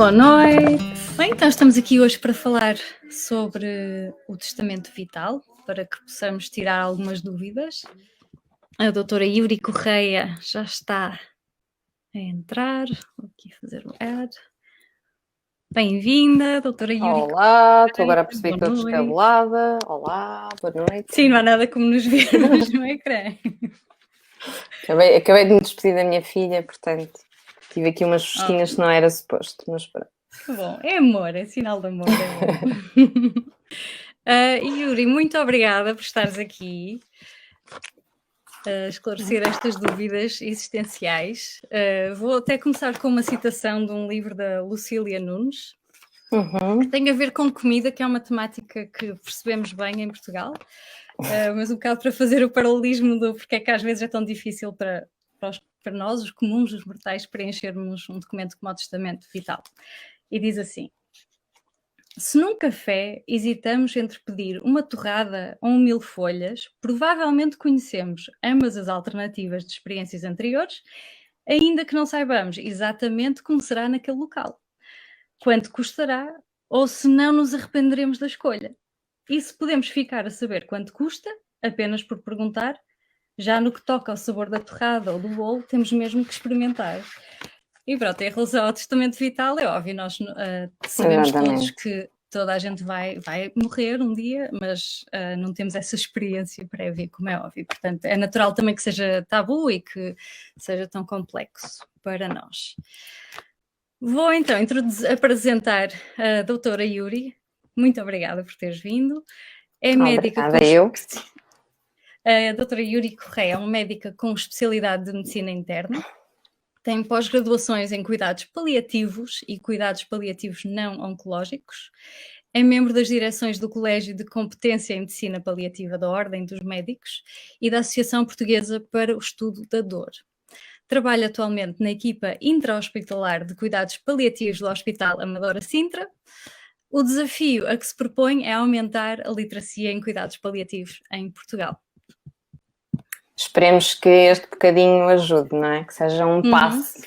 Boa noite. Bem, então estamos aqui hoje para falar sobre o testamento vital, para que possamos tirar algumas dúvidas. A doutora Yuri Correia já está a entrar. Vou aqui fazer o add. Bem-vinda, doutora Yuri. Olá, estou agora a perceber que estou descabelada. Olá, boa noite. Sim, não há nada como nos vermos no ecrã. Acabei de me despedir da minha filha, portanto, tive aqui umas festinhas que não era suposto, mas pronto. Que bom, é amor, é sinal de amor, é bom. Yuri, muito obrigada por estares aqui a esclarecer estas dúvidas existenciais. Vou até começar com uma citação de um livro da Lucília Nunes, que tem a ver com comida, que é uma temática que percebemos bem em Portugal, mas um bocado para fazer o paralelismo do porque é que às vezes é tão difícil para nós, os comuns, os mortais, preenchermos um documento como o testamento vital. E diz assim: se num café hesitamos entre pedir uma torrada ou um mil folhas, provavelmente conhecemos ambas as alternativas de experiências anteriores, ainda que não saibamos exatamente como será naquele local, quanto custará ou se não nos arrependeremos da escolha. E se podemos ficar a saber quanto custa, apenas por perguntar, já no que toca ao sabor da torrada ou do bolo, temos mesmo que experimentar. E pronto, em relação ao testamento vital, é óbvio, nós sabemos todos que toda a gente vai morrer um dia, mas não temos essa experiência prévia, como é óbvio. Portanto, é natural também que seja tabu e que seja tão complexo para nós. Vou então apresentar a doutora Yuri. Muito obrigada por teres vindo. É médica. Obrigada, eu. A doutora Yuri Correia é uma médica com especialidade de medicina interna. Tem pós-graduações em cuidados paliativos e cuidados paliativos não oncológicos. É membro das direções do Colégio de Competência em Medicina Paliativa da Ordem dos Médicos e da Associação Portuguesa para o Estudo da Dor. Trabalha atualmente na equipa intra-hospitalar de cuidados paliativos do Hospital Amadora Sintra. O desafio a que se propõe é aumentar a literacia em cuidados paliativos em Portugal. Esperemos que este bocadinho ajude, não é? Que seja um passo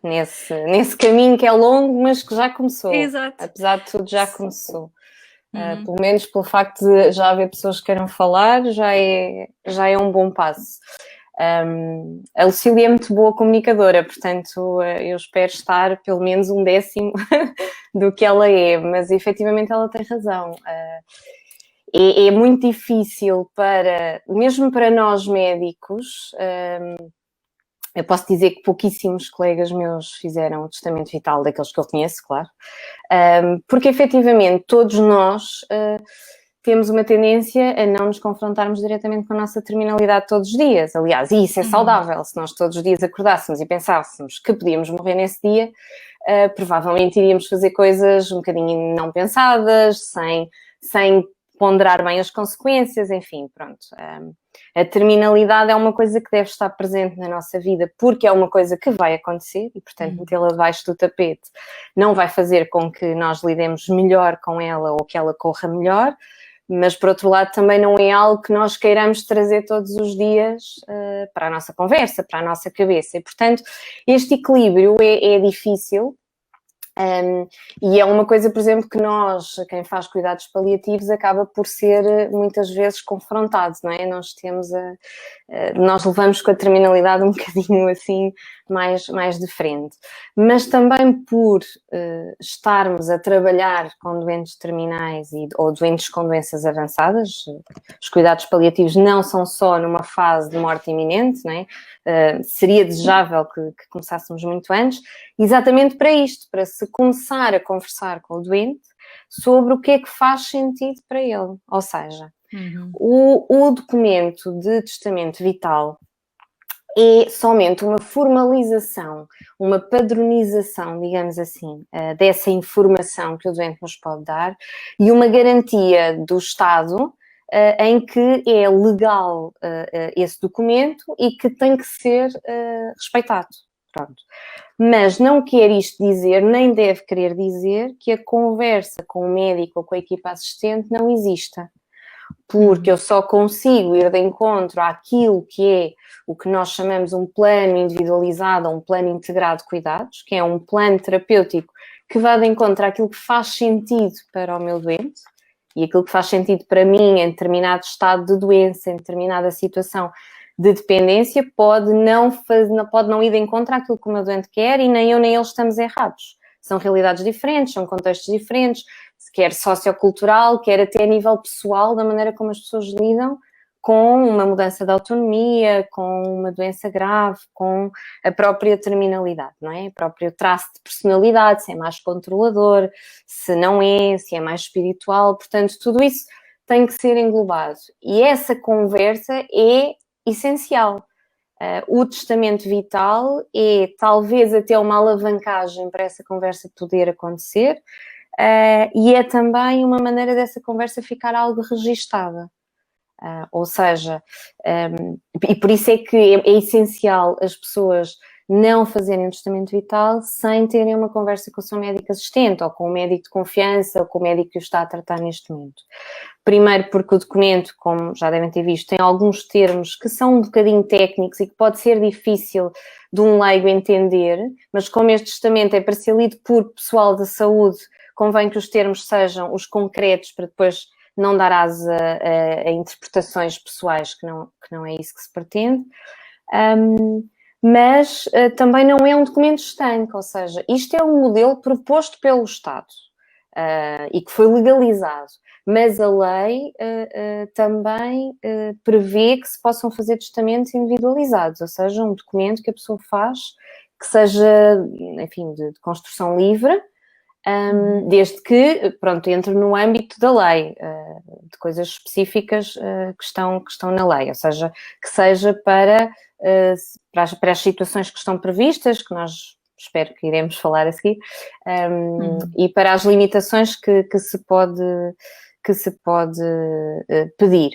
nesse caminho que é longo, mas que já começou. Exato. Apesar de tudo, já começou. Pelo menos pelo facto de já haver pessoas que queiram falar, já é um bom passo. A Lucília é muito boa comunicadora, portanto eu espero estar pelo menos 1/10 do que ela é, mas efetivamente ela tem razão. É muito difícil mesmo para nós médicos. Eu posso dizer que pouquíssimos colegas meus fizeram o testamento vital, daqueles que eu conheço, claro, porque efetivamente todos nós temos uma tendência a não nos confrontarmos diretamente com a nossa terminalidade todos os dias. Aliás, e isso é saudável. Se nós todos os dias acordássemos e pensássemos que podíamos morrer nesse dia, provavelmente iríamos fazer coisas um bocadinho não pensadas, sem ponderar bem as consequências, enfim, pronto. A terminalidade é uma coisa que deve estar presente na nossa vida porque é uma coisa que vai acontecer e, portanto, metê-la debaixo do tapete não vai fazer com que nós lidemos melhor com ela ou que ela corra melhor, mas, por outro lado, também não é algo que nós queiramos trazer todos os dias para a nossa conversa, para a nossa cabeça. E, portanto, este equilíbrio é difícil. E é uma coisa, por exemplo, que quem faz cuidados paliativos, acaba por ser muitas vezes confrontado, não é? Nós levamos com a terminalidade um bocadinho assim mais de frente. Mas também por estarmos a trabalhar com doentes terminais ou doentes com doenças avançadas, os cuidados paliativos não são só numa fase de morte iminente, não é? Seria desejável que começássemos muito antes, exatamente para isto, para se começar a conversar com o doente sobre o que é que faz sentido para ele. Ou seja, o documento de testamento vital é somente uma formalização, uma padronização, digamos assim, dessa informação que o doente nos pode dar e uma garantia do Estado em que é legal esse documento e que tem que ser respeitado. Pronto. Mas não quer isto dizer, nem deve querer dizer, que a conversa com o médico ou com a equipa assistente não exista. Porque eu só consigo ir de encontro àquilo que é o que nós chamamos um plano individualizado ou um plano integrado de cuidados, que é um plano terapêutico que vá de encontro àquilo que faz sentido para o meu doente e aquilo que faz sentido para mim em determinado estado de doença, em determinada situação de dependência, pode não ir de encontro àquilo que o meu doente quer e nem eu nem ele estamos errados. São realidades diferentes, são contextos diferentes, quer sociocultural, quer até a nível pessoal, da maneira como as pessoas lidam com uma mudança de autonomia, com uma doença grave, com a própria terminalidade, não é? O próprio traço de personalidade, se é mais controlador, se não é, se é mais espiritual. Portanto, tudo isso tem que ser englobado. E essa conversa é essencial. O testamento vital é talvez até uma alavancagem para essa conversa poder acontecer, e é também uma maneira dessa conversa ficar algo registada. Ou seja, e por isso é que é essencial as pessoas não fazerem um testamento vital sem terem uma conversa com o seu médico assistente, ou com o médico de confiança, ou com o médico que o está a tratar neste momento. Primeiro porque o documento, como já devem ter visto, tem alguns termos que são um bocadinho técnicos e que pode ser difícil de um leigo entender, mas como este testamento é para ser lido por pessoal da saúde, convém que os termos sejam os concretos para depois não dar asa a interpretações pessoais, que não é isso que se pretende. Mas também não é um documento estanque, ou seja, isto é um modelo proposto pelo Estado e que foi legalizado, mas a lei também prevê que se possam fazer testamentos individualizados, ou seja, um documento que a pessoa faz que seja, enfim, de construção livre, desde que, pronto, entre no âmbito da lei, de coisas específicas que estão na lei, ou seja, que seja para as situações que estão previstas, que nós espero que iremos falar a seguir, e para as limitações que se pode pedir.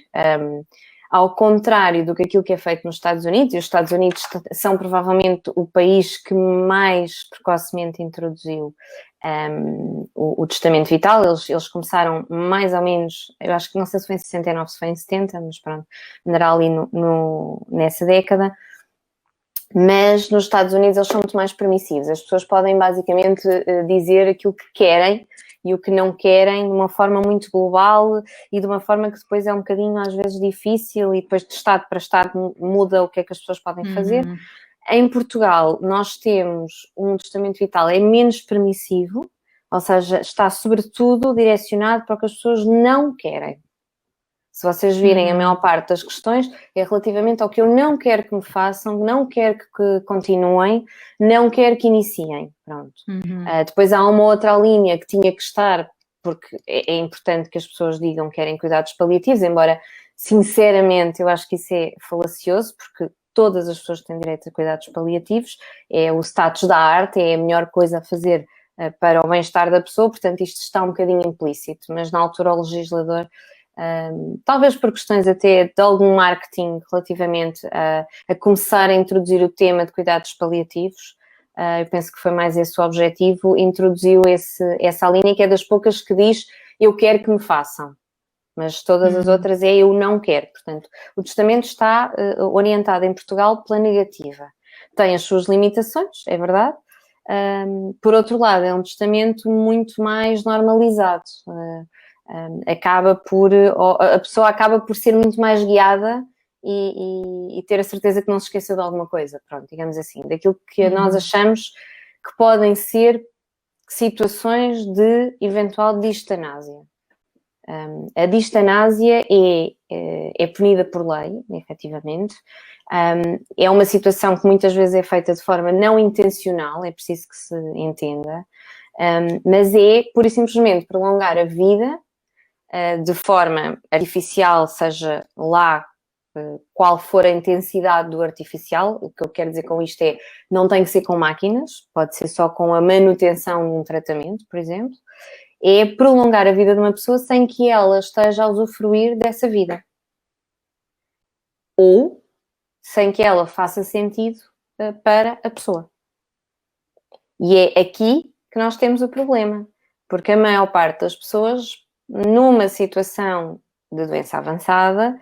Ao contrário do que aquilo que é feito nos Estados Unidos, e os Estados Unidos são provavelmente o país que mais precocemente introduziu o testamento vital. Eles começaram mais ou menos, eu acho que não sei se foi em 69, se foi em 70, mas pronto, andará ali nessa década. Mas nos Estados Unidos eles são muito mais permissivos. As pessoas podem basicamente dizer aquilo que querem e o que não querem de uma forma muito global e de uma forma que depois é um bocadinho às vezes difícil e depois de Estado para Estado muda o que é que as pessoas podem fazer. Em Portugal nós temos um testamento vital é menos permissivo, ou seja, está sobretudo direcionado para o que as pessoas não querem. Se vocês virem, a maior parte das questões é relativamente ao que eu não quero que me façam, não quero que continuem, não quero que iniciem. Pronto. Depois há uma outra linha que tinha que estar, porque é importante que as pessoas digam que querem cuidados paliativos, embora, sinceramente, eu acho que isso é falacioso, porque todas as pessoas têm direito a cuidados paliativos, é o status da arte, é a melhor coisa a fazer para o bem-estar da pessoa, portanto isto está um bocadinho implícito, mas na altura o legislador... talvez por questões até de algum marketing relativamente a começar a introduzir o tema de cuidados paliativos, eu penso que foi mais esse o objetivo, introduziu essa linha que é das poucas que diz eu quero que me façam, mas todas as outras é eu não quero. Portanto, o testamento está orientado em Portugal pela negativa. Tem as suas limitações, é verdade. Por outro lado, é um testamento muito mais normalizado. A pessoa acaba por ser muito mais guiada e ter a certeza que não se esqueceu de alguma coisa, pronto, digamos assim, daquilo que nós achamos que podem ser situações de eventual distanásia. A distanásia é punida por lei, efetivamente. É uma situação que muitas vezes é feita de forma não intencional, é preciso que se entenda, mas é pura e simplesmente prolongar a vida de forma artificial, seja lá qual for a intensidade do artificial. O que eu quero dizer com isto é, não tem que ser com máquinas, pode ser só com a manutenção de um tratamento, por exemplo, é prolongar a vida de uma pessoa sem que ela esteja a usufruir dessa vida. Ou sem que ela faça sentido para a pessoa. E é aqui que nós temos o problema, porque a maior parte das pessoas, numa situação de doença avançada,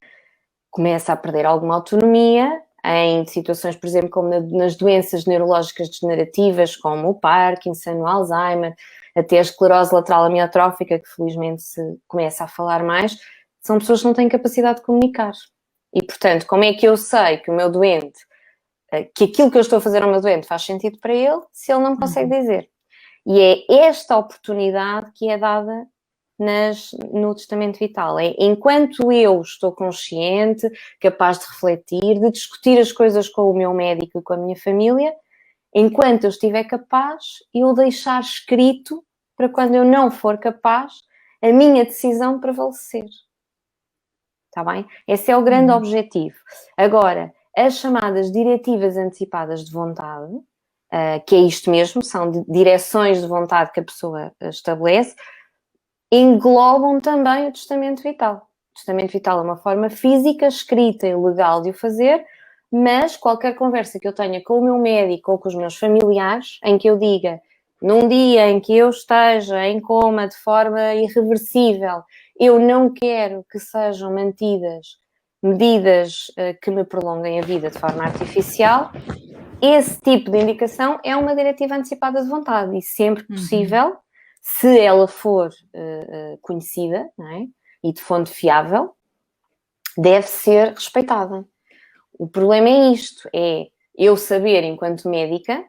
começa a perder alguma autonomia, em situações, por exemplo, como nas doenças neurológicas degenerativas, como o Parkinson, o Alzheimer, até a esclerose lateral amiotrófica, que felizmente se começa a falar mais, são pessoas que não têm capacidade de comunicar. E, portanto, como é que eu sei que o meu doente, que aquilo que eu estou a fazer ao meu doente faz sentido para ele, se ele não me consegue dizer? E é esta oportunidade que é dada no testamento vital. É enquanto eu estou consciente, capaz de refletir, de discutir as coisas com o meu médico e com a minha família, enquanto eu estiver capaz, eu deixar escrito para quando eu não for capaz, a minha decisão prevalecer. Está bem? Esse é o grande objetivo. Agora, as chamadas diretivas antecipadas de vontade, que é isto mesmo, são direções de vontade que a pessoa estabelece, englobam também o testamento vital. O testamento vital é uma forma física, escrita e legal de o fazer, mas qualquer conversa que eu tenha com o meu médico ou com os meus familiares, em que eu diga, num dia em que eu esteja em coma de forma irreversível, eu não quero que sejam mantidas medidas que me prolonguem a vida de forma artificial, esse tipo de indicação é uma diretiva antecipada de vontade e sempre possível, se ela for conhecida, não é? E de fonte fiável, deve ser respeitada. O problema é isto, é eu saber, enquanto médica,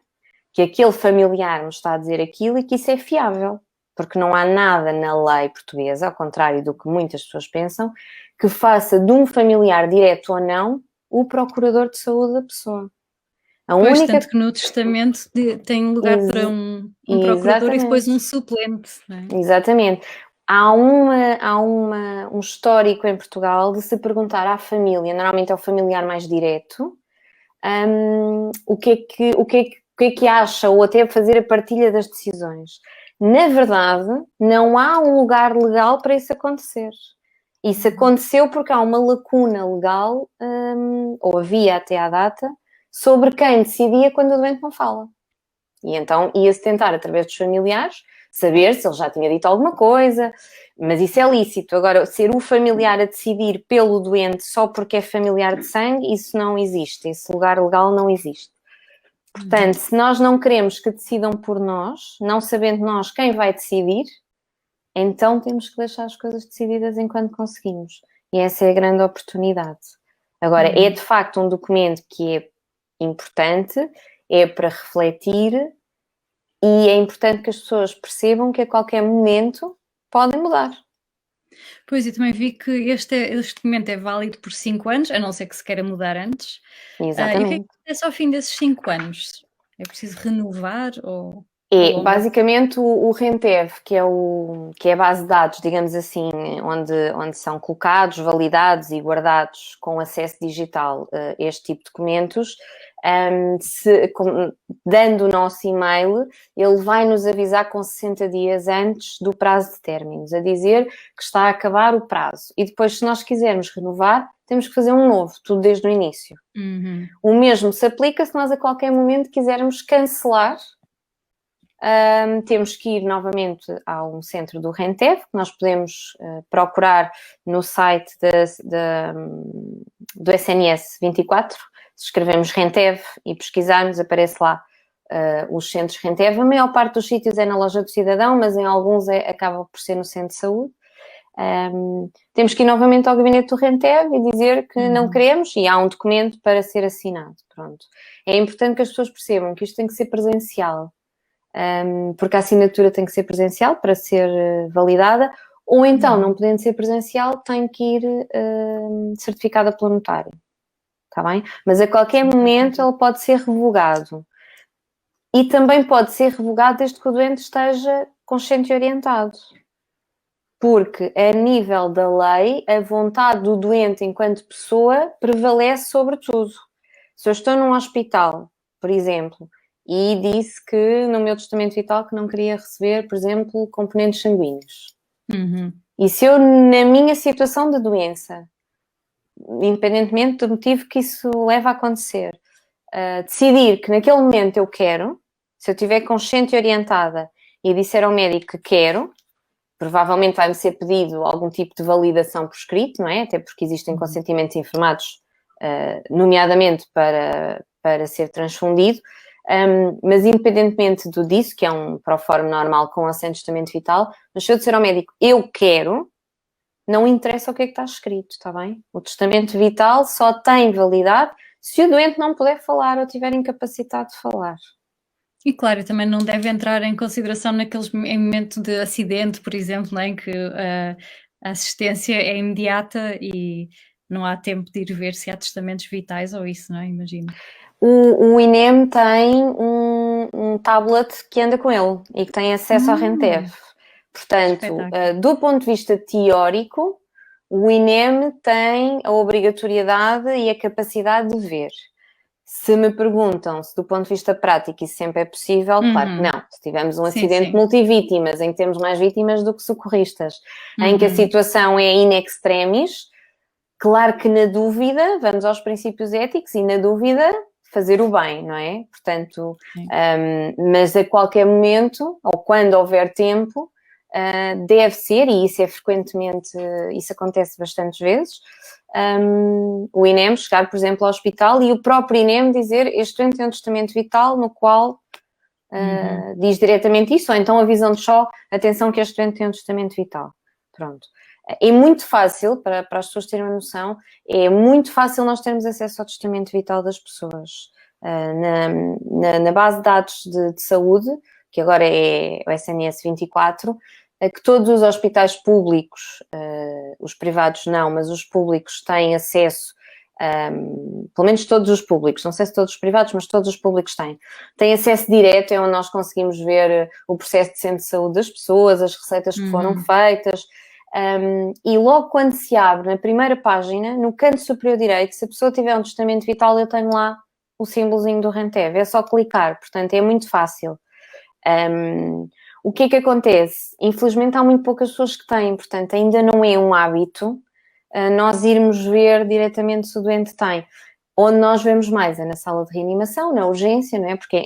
que aquele familiar me está a dizer aquilo e que isso é fiável. Porque não há nada na lei portuguesa, ao contrário do que muitas pessoas pensam, que faça de um familiar direto ou não o procurador de saúde da pessoa. Pois, tanto que no testamento tem lugar para um procurador e depois um suplente. Não é? Exatamente. Há um histórico em Portugal de se perguntar à família, normalmente é o familiar mais direto, o que é que acha, ou até fazer a partilha das decisões. Na verdade, não há um lugar legal para isso acontecer. Isso aconteceu porque há uma lacuna legal, ou havia até à data, sobre quem decidia quando o doente não fala. E então ia-se tentar, através dos familiares, saber se ele já tinha dito alguma coisa, mas isso é lícito. Agora, ser o familiar a decidir pelo doente só porque é familiar de sangue, isso não existe. Esse lugar legal não existe. Portanto, se nós não queremos que decidam por nós, não sabendo nós quem vai decidir, então temos que deixar as coisas decididas enquanto conseguimos. E essa é a grande oportunidade. Agora, é de facto um documento que é importante, é para refletir e é importante que as pessoas percebam que a qualquer momento podem mudar. Pois, eu também vi que este documento é válido por 5 anos, a não ser que se queira mudar antes. Exatamente. E o que é que acontece ao fim desses 5 anos? É preciso renovar ou... basicamente o RENTEV, que é a base de dados, digamos assim, onde são colocados, validados e guardados com acesso digital este tipo de documentos, dando o nosso e-mail, ele vai nos avisar com 60 dias antes do prazo de términos, a dizer que está a acabar o prazo. E depois, se nós quisermos renovar, temos que fazer um novo, tudo desde o início. O mesmo se aplica se nós a qualquer momento quisermos cancelar. Temos que ir novamente a um centro do RENTEV, que nós podemos procurar no site do SNS 24. Se escrevemos RENTEV e pesquisarmos, aparece lá os centros RENTEV. A maior parte dos sítios é na loja do cidadão, mas em alguns acaba por ser no centro de saúde. Temos que ir novamente ao gabinete do RENTEV e dizer que não queremos e há um documento para ser assinado. Pronto. É importante que as pessoas percebam que isto tem que ser presencial. Porque a assinatura tem que ser presencial para ser validada, ou então, não podendo ser presencial, tem que ir certificada pelo notário. Está bem? Mas a qualquer momento ele pode ser revogado. E também pode ser revogado desde que o doente esteja consciente e orientado. Porque, a nível da lei, a vontade do doente enquanto pessoa prevalece sobre tudo. Se eu estou num hospital, por exemplo, e disse que no meu testamento vital que não queria receber, por exemplo, componentes sanguíneos. E se eu, na minha situação de doença, independentemente do motivo que isso leva a acontecer, decidir que naquele momento eu quero, se eu estiver consciente e orientada e disser ao médico que quero, provavelmente vai-me ser pedido algum tipo de validação por escrito, não é? Até porque existem consentimentos informados, nomeadamente para ser transfundido. Mas independentemente disso, que é um proforme normal com assento de testamento vital, mas se eu disser ao médico, eu quero, não interessa o que é que está escrito, está bem? O testamento vital só tem validade se o doente não puder falar ou tiver incapacitado de falar. E claro, também não deve entrar em consideração em momento de acidente, por exemplo, em que a assistência é imediata e não há tempo de ir ver se há testamentos vitais ou isso, não é? Imagino. O INEM tem um tablet que anda com ele e que tem acesso ao Rentev. Portanto, do ponto de vista teórico, o INEM tem a obrigatoriedade e a capacidade de ver. Se me perguntam se do ponto de vista prático isso sempre é possível, claro que não. Se tivermos um acidente multivítimas, em que temos mais vítimas do que socorristas, em que a situação é in extremis, claro que na dúvida, vamos aos princípios éticos e na dúvida fazer o bem, não é? Portanto, mas a qualquer momento, ou quando houver tempo, deve ser, e isso é frequentemente, isso acontece bastantes vezes, o INEM chegar, por exemplo, ao hospital e o próprio INEM dizer este doente tem um testamento vital no qual diz diretamente isso, ou então avisam-nos só, atenção que este doente tem um testamento vital. Pronto. É muito fácil, para as pessoas terem uma noção, é muito fácil nós termos acesso ao testamento vital das pessoas. Na base de dados de saúde, que agora é o SNS 24, que todos os hospitais públicos, os privados não, mas os públicos têm acesso, pelo menos todos os públicos, não sei se todos os privados, mas todos os públicos têm acesso direto, é onde nós conseguimos ver o processo de centro de saúde das pessoas, as receitas que foram feitas, e logo quando se abre, na primeira página, no canto superior direito, se a pessoa tiver um testamento vital, eu tenho lá o símbolozinho do Rentev, é só clicar, portanto é muito fácil. O que é que acontece? Infelizmente há muito poucas pessoas que têm, portanto ainda não é um hábito nós irmos ver diretamente se o doente tem. Onde nós vemos mais é na sala de reanimação, na urgência, não é? Porque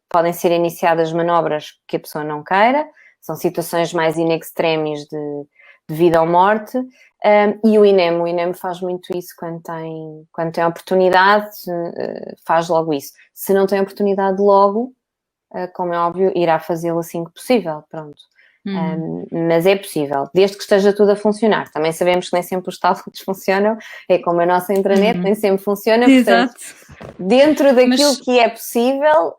podem ser iniciadas manobras que a pessoa não queira, são situações mais in extremis de vida ou morte, e o INEM faz muito isso quando tem oportunidade, faz logo isso. Se não tem oportunidade logo, como é óbvio, irá fazê-lo assim que possível, pronto. Mas é possível, desde que esteja tudo a funcionar. Também sabemos que nem sempre os tablets funcionam, é como a nossa intranet, nem sempre funciona, portanto, dentro daquilo que é possível,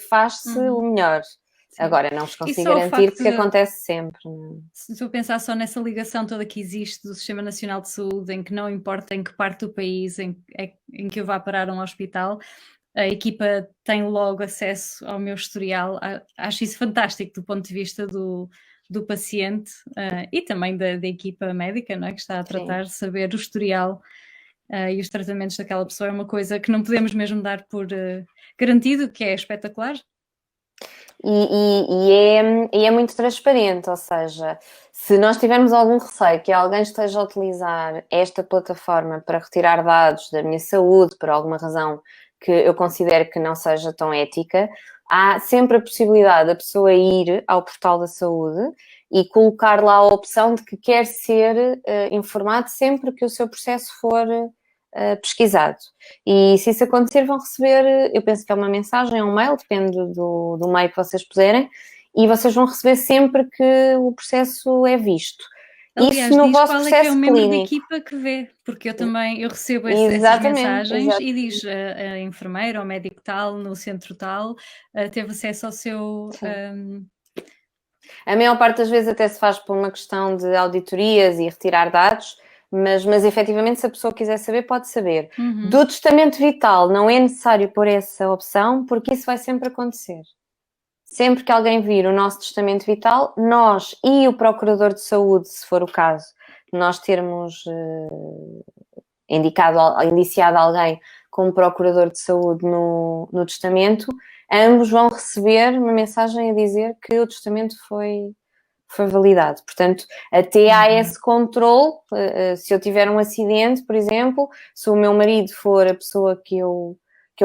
faz-se o melhor. Sim. Agora, não vos consigo garantir que acontece sempre. Se eu pensar só nessa ligação toda que existe do Sistema Nacional de Saúde, em que não importa em que parte do país em que eu vá parar um hospital, a equipa tem logo acesso ao meu historial. Acho isso fantástico do ponto de vista do paciente e também da equipa médica, não é? Que está a tratar, saber o historial e os tratamentos daquela pessoa é uma coisa que não podemos mesmo dar por garantido, que é espetacular. E é muito transparente, ou seja, se nós tivermos algum receio que alguém esteja a utilizar esta plataforma para retirar dados da minha saúde, por alguma razão que eu considero que não seja tão ética, há sempre a possibilidade da pessoa ir ao portal da saúde e colocar lá a opção de que quer ser informado sempre que o seu processo for pesquisado. E se isso acontecer, vão receber, eu penso que é uma mensagem, um mail, depende do meio que vocês puserem, e vocês vão receber sempre que o processo é visto. Aliás, isso no vosso processo é o membro da equipa que vê, porque eu recebo essas mensagens e diz a enfermeira ou médico tal, no centro tal, teve acesso ao seu... A maior parte das vezes até se faz por uma questão de auditorias e retirar dados, mas efetivamente se a pessoa quiser saber, pode saber. Do testamento vital não é necessário pôr essa opção, porque isso vai sempre acontecer. Sempre que alguém vir o nosso testamento vital, nós e o procurador de saúde, se for o caso, nós termos indiciado alguém como procurador de saúde no testamento, ambos vão receber uma mensagem a dizer que o testamento foi validado. Portanto, até há esse controle. Se eu tiver um acidente, por exemplo, se o meu marido for a pessoa que eu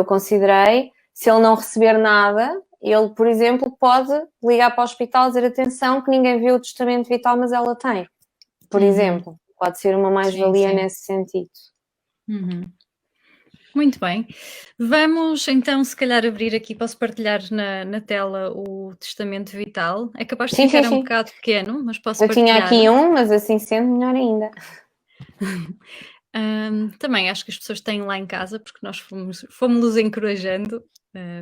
considerei, se ele não receber nada, ele, por exemplo, pode ligar para o hospital e dizer atenção que ninguém viu o testamento vital, mas ela tem. Por exemplo, pode ser uma mais-valia nesse sentido. Muito bem. Vamos então, se calhar, abrir aqui, posso partilhar na tela o testamento vital. É capaz de Sim, ficar sim, um sim. bocado pequeno, mas posso Eu tinha partilhar. aqui um, mas assim sendo, melhor ainda. Também acho que as pessoas têm lá em casa, porque nós fomos-los encorajando.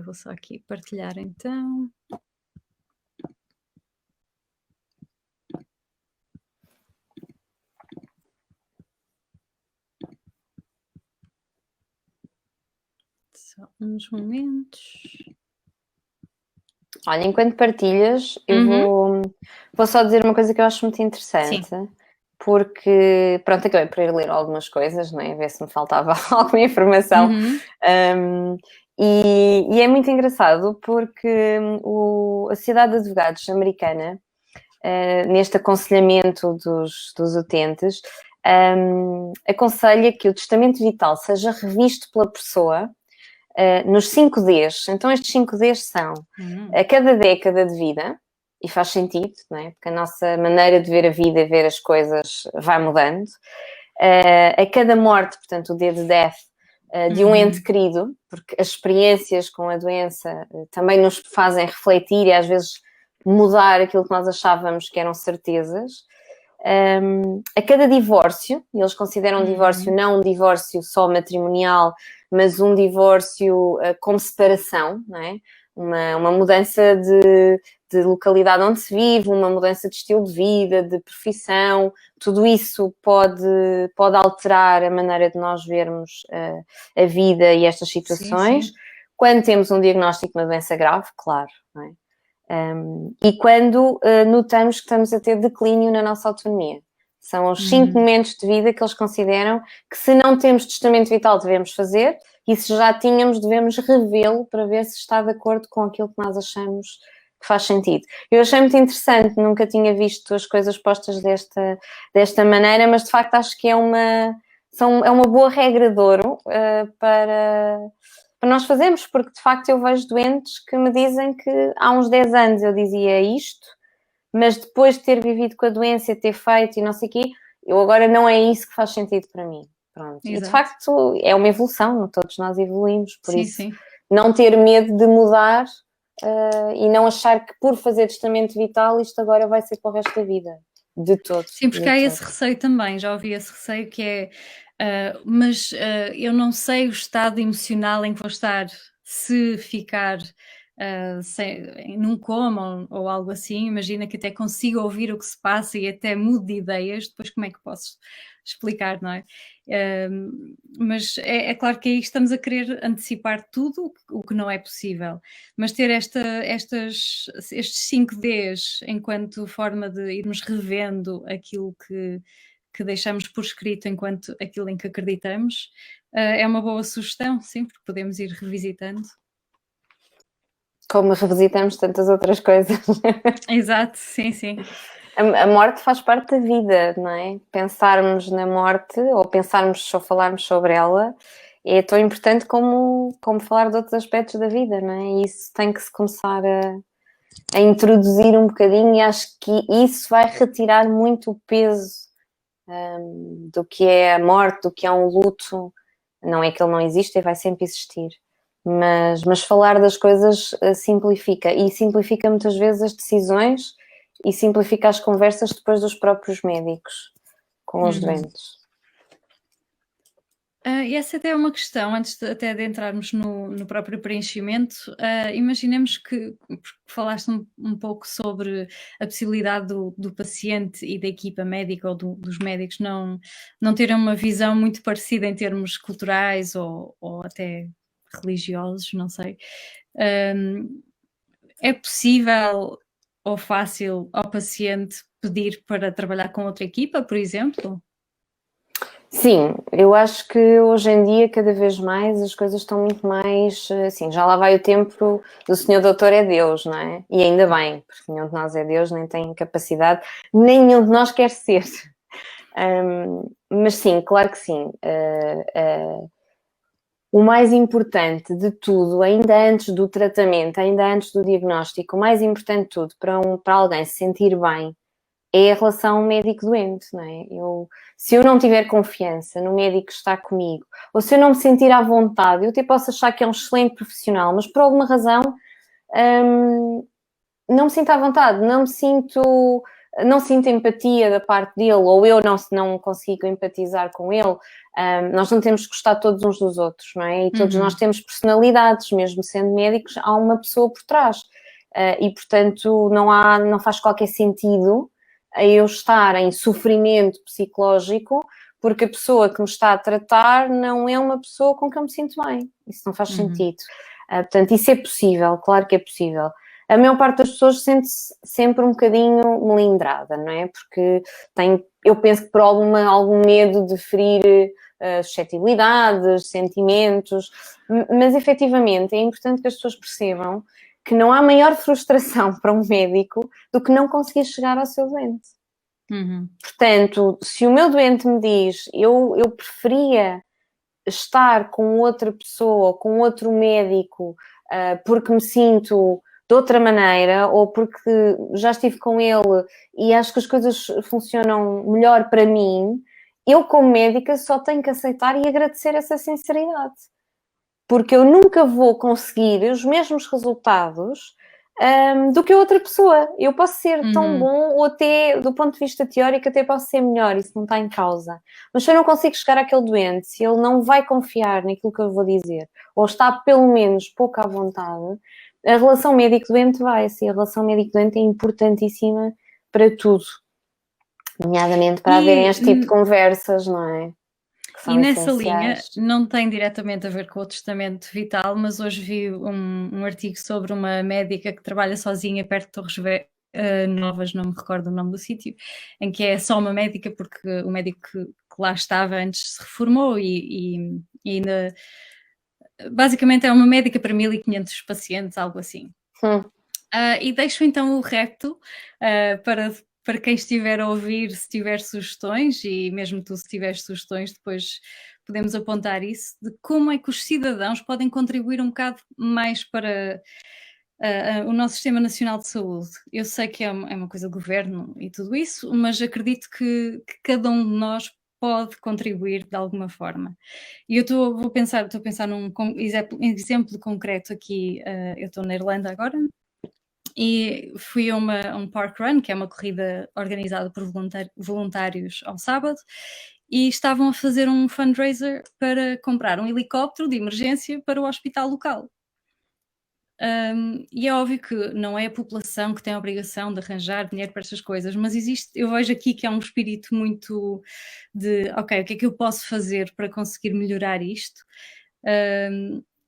Vou só aqui partilhar então. Só uns momentos. Olha, enquanto partilhas, eu Uhum. vou só dizer uma coisa que eu acho muito interessante, Sim. porque, pronto, acabei por ir ler algumas coisas, não é? Ver se me faltava alguma informação. Uhum. E é muito engraçado porque a Sociedade de Advogados americana, neste aconselhamento dos utentes, aconselha que o testamento vital seja revisto pela pessoa nos 5 Ds. Então, estes 5 Ds são a cada década de vida, e faz sentido, não é? Porque a nossa maneira de ver a vida e ver as coisas vai mudando. A cada morte, portanto, o D de death, de um ente querido, porque as experiências com a doença também nos fazem refletir e às vezes mudar aquilo que nós achávamos que eram certezas. A cada divórcio, e eles consideram um divórcio não um divórcio só matrimonial, mas um divórcio como separação, não é? Uma mudança de localidade onde se vive, uma mudança de estilo de vida, de profissão, tudo isso pode alterar a maneira de nós vermos a vida e estas Sim, situações. sim. Quando temos um diagnóstico de uma doença grave, claro, não é? E quando notamos que estamos a ter declínio na nossa autonomia. São os 5 momentos de vida que eles consideram que, se não temos testamento vital, devemos fazer, e se já tínhamos, devemos revê-lo para ver se está de acordo com aquilo que nós achamos que faz sentido. Eu achei muito interessante, nunca tinha visto as coisas postas desta maneira, mas de facto acho que é uma boa regra de ouro para nós fazermos, porque de facto eu vejo doentes que me dizem que há uns 10 anos eu dizia isto, mas depois de ter vivido com a doença, ter feito e não sei o quê, eu agora não é isso que faz sentido para mim. Pronto. E de Exato. facto é uma evolução, todos nós evoluímos, por Sim, isso sim. não ter medo de mudar e não achar que por fazer testamento vital isto agora vai ser para o resto da vida. De todo. Sim, porque de há todo. esse receio também, já ouvi esse receio que é, mas eu não sei o estado emocional em que vou estar se ficar num coma ou algo assim. Imagina que até consigo ouvir o que se passa e até mudo de ideias, depois como é que posso explicar, não é? Mas é claro que aí estamos a querer antecipar tudo o que não é possível, mas ter estes 5 Ds enquanto forma de irmos revendo aquilo que deixamos por escrito enquanto aquilo em que acreditamos, é uma boa sugestão, sim, porque podemos ir revisitando. Como revisitamos tantas outras coisas. Exato, sim, sim. A morte faz parte da vida, não é? Pensarmos na morte ou pensarmos ou falarmos sobre ela é tão importante como falar de outros aspectos da vida, não é? E isso tem que se começar a introduzir um bocadinho, e acho que isso vai retirar muito o peso do que é a morte, do que é um luto. Não é que ele não existe e vai sempre existir. Mas falar das coisas simplifica, e simplifica muitas vezes as decisões e simplifica as conversas depois dos próprios médicos com os doentes. E essa até é uma questão, antes até de entrarmos no próprio preenchimento. Imaginemos que falaste um pouco sobre a possibilidade do paciente e da equipa médica ou dos médicos não terem uma visão muito parecida em termos culturais ou até religiosos, não sei. É possível ou fácil ao paciente pedir para trabalhar com outra equipa, por exemplo? Sim, eu acho que hoje em dia, cada vez mais, as coisas estão muito mais, assim, já lá vai o tempo do Senhor Doutor é Deus, não é? E ainda bem, porque nenhum de nós é Deus, nem tem capacidade, nem nenhum de nós quer ser. Mas sim, claro que sim. O mais importante de tudo, ainda antes do tratamento, ainda antes do diagnóstico, o mais importante de tudo para alguém se sentir bem é a relação médico-doente, não é? Se eu não tiver confiança no médico que está comigo, ou se eu não me sentir à vontade, eu até posso achar que é um excelente profissional, mas por alguma razão não me sinto à vontade, não sinto empatia da parte dele, ou eu não consigo empatizar com ele. Nós não temos que gostar todos uns dos outros, não é? E todos nós temos personalidades, mesmo sendo médicos, há uma pessoa por trás. E, portanto, não faz qualquer sentido eu estar em sofrimento psicológico porque a pessoa que me está a tratar não é uma pessoa com quem eu me sinto bem. Isso não faz sentido. Portanto, isso é possível, claro que é possível. A maior parte das pessoas sente-se sempre um bocadinho melindrada, não é? Porque eu penso que por algum medo de ferir suscetibilidades, sentimentos, mas efetivamente é importante que as pessoas percebam que não há maior frustração para um médico do que não conseguir chegar ao seu doente. Portanto, se o meu doente me diz eu preferia estar com outra pessoa, com outro médico, porque me sinto de outra maneira, ou porque já estive com ele e acho que as coisas funcionam melhor para mim, eu como médica só tenho que aceitar e agradecer essa sinceridade. Porque eu nunca vou conseguir os mesmos resultados do que a outra pessoa. Eu posso ser tão bom, ou até, do ponto de vista teórico, até posso ser melhor, isso não está em causa. Mas se eu não consigo chegar àquele doente, se ele não vai confiar naquilo que eu vou dizer, ou está pelo menos pouco à vontade, a relação médico-doente vai. Assim, a relação médico-doente é importantíssima para tudo. Nomeadamente para haverem este tipo de conversas, não é? E nessa linha, não tem diretamente a ver com o testamento vital, mas hoje vi um artigo sobre uma médica que trabalha sozinha perto de Torres Novas, não me recordo o nome do sítio, em que é só uma médica, porque o médico que lá estava antes se reformou e ainda... Basicamente é uma médica para 1500 pacientes, algo assim. E deixo então o repto para quem estiver a ouvir, se tiver sugestões, e mesmo tu se tiveres sugestões, depois podemos apontar isso, de como é que os cidadãos podem contribuir um bocado mais para o nosso Sistema Nacional de Saúde. Eu sei que é uma coisa do governo e tudo isso, mas acredito que cada um de nós pode contribuir de alguma forma. E eu estou a pensar num exemplo concreto aqui. Eu estou na Irlanda agora, e fui a um park run, que é uma corrida organizada por voluntários ao sábado, e estavam a fazer um fundraiser para comprar um helicóptero de emergência para o hospital local. E é óbvio que não é a população que tem a obrigação de arranjar dinheiro para estas coisas, mas eu vejo aqui que há um espírito muito de, ok, o que é que eu posso fazer para conseguir melhorar isto?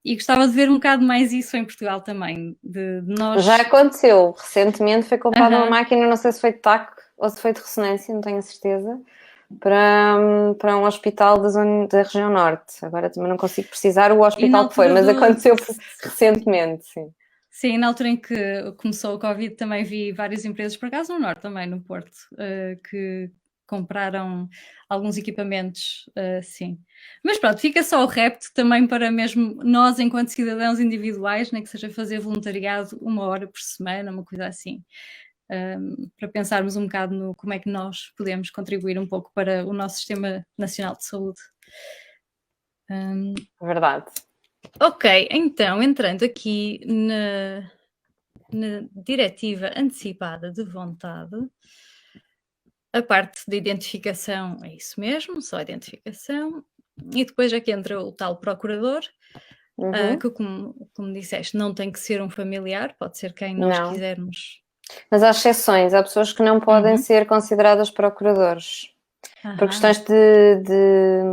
E gostava de ver um bocado mais isso em Portugal também, de nós... Já aconteceu, recentemente foi comprada uma máquina, não sei se foi de TAC ou se foi de ressonância, não tenho a certeza, para um hospital da região norte. Agora também não consigo precisar o hospital que foi, mas aconteceu recentemente, sim. Sim, na altura em que começou o Covid também vi várias empresas, por acaso no Norte também, no Porto, que compraram alguns equipamentos, sim. Mas pronto, fica só o repto também para mesmo nós, enquanto cidadãos individuais, nem que seja fazer voluntariado 1 hora por semana, uma coisa assim, para pensarmos um bocado no como é que nós podemos contribuir um pouco para o nosso Sistema Nacional de Saúde. Verdade. Ok, então, entrando aqui na diretiva antecipada de vontade, a parte de identificação é isso mesmo, só identificação, e depois é que entra o tal procurador, que como disseste, não tem que ser um familiar, pode ser quem nós quisermos. Mas há exceções, há pessoas que não podem ser consideradas procuradores por questões de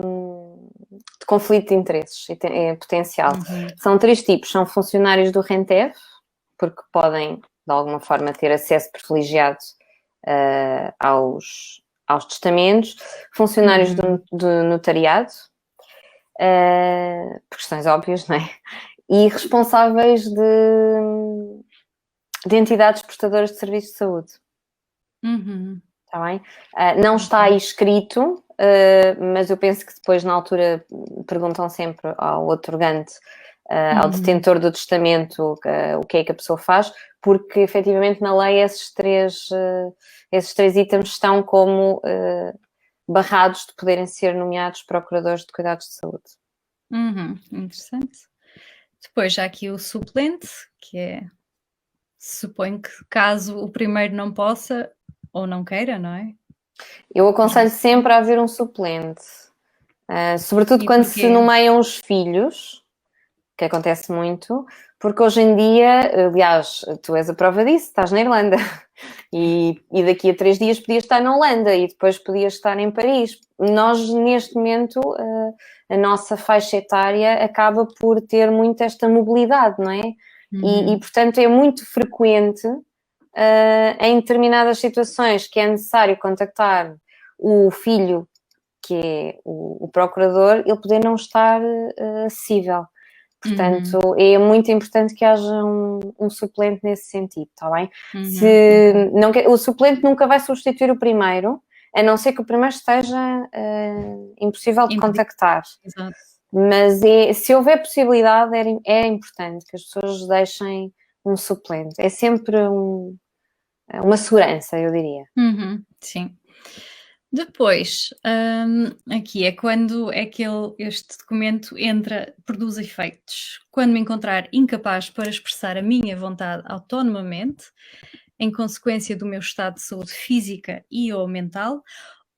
conflito de interesses potencial. São 3 tipos, são funcionários do RENTEV, porque podem de alguma forma ter acesso privilegiado aos testamentos, funcionários do notariado, por questões óbvias, não é? E responsáveis de entidades prestadoras de serviços de saúde. Está bem? Não está aí escrito, mas eu penso que depois na altura perguntam sempre ao otorgante ao detentor do testamento o que é que a pessoa faz, porque efetivamente na lei esses três itens estão como barrados de poderem ser nomeados procuradores de cuidados de saúde. Interessante. Depois já aqui o suplente, que é, suponho que caso o primeiro não possa ou não queira, não é? Eu aconselho sempre a haver um suplente, sobretudo quando se nomeiam os filhos, que acontece muito, porque hoje em dia, aliás, tu és a prova disso, estás na Irlanda e daqui a 3 dias podias estar na Holanda e depois podias estar em Paris. Nós, neste momento, a nossa faixa etária acaba por ter muito esta mobilidade, não é? E portanto, é muito frequente em determinadas situações que é necessário contactar o filho, que é o procurador, ele poder não estar acessível. Portanto, é muito importante que haja um suplente nesse sentido, está bem? O suplente nunca vai substituir o primeiro, a não ser que o primeiro esteja impossível de contactar. Exato. Mas se houver possibilidade, é importante que as pessoas deixem um suplente. É sempre uma segurança, eu diria. Sim. Depois, aqui é quando é que este documento produz efeitos. Quando me encontrar incapaz para expressar a minha vontade autonomamente, em consequência do meu estado de saúde física e ou mental,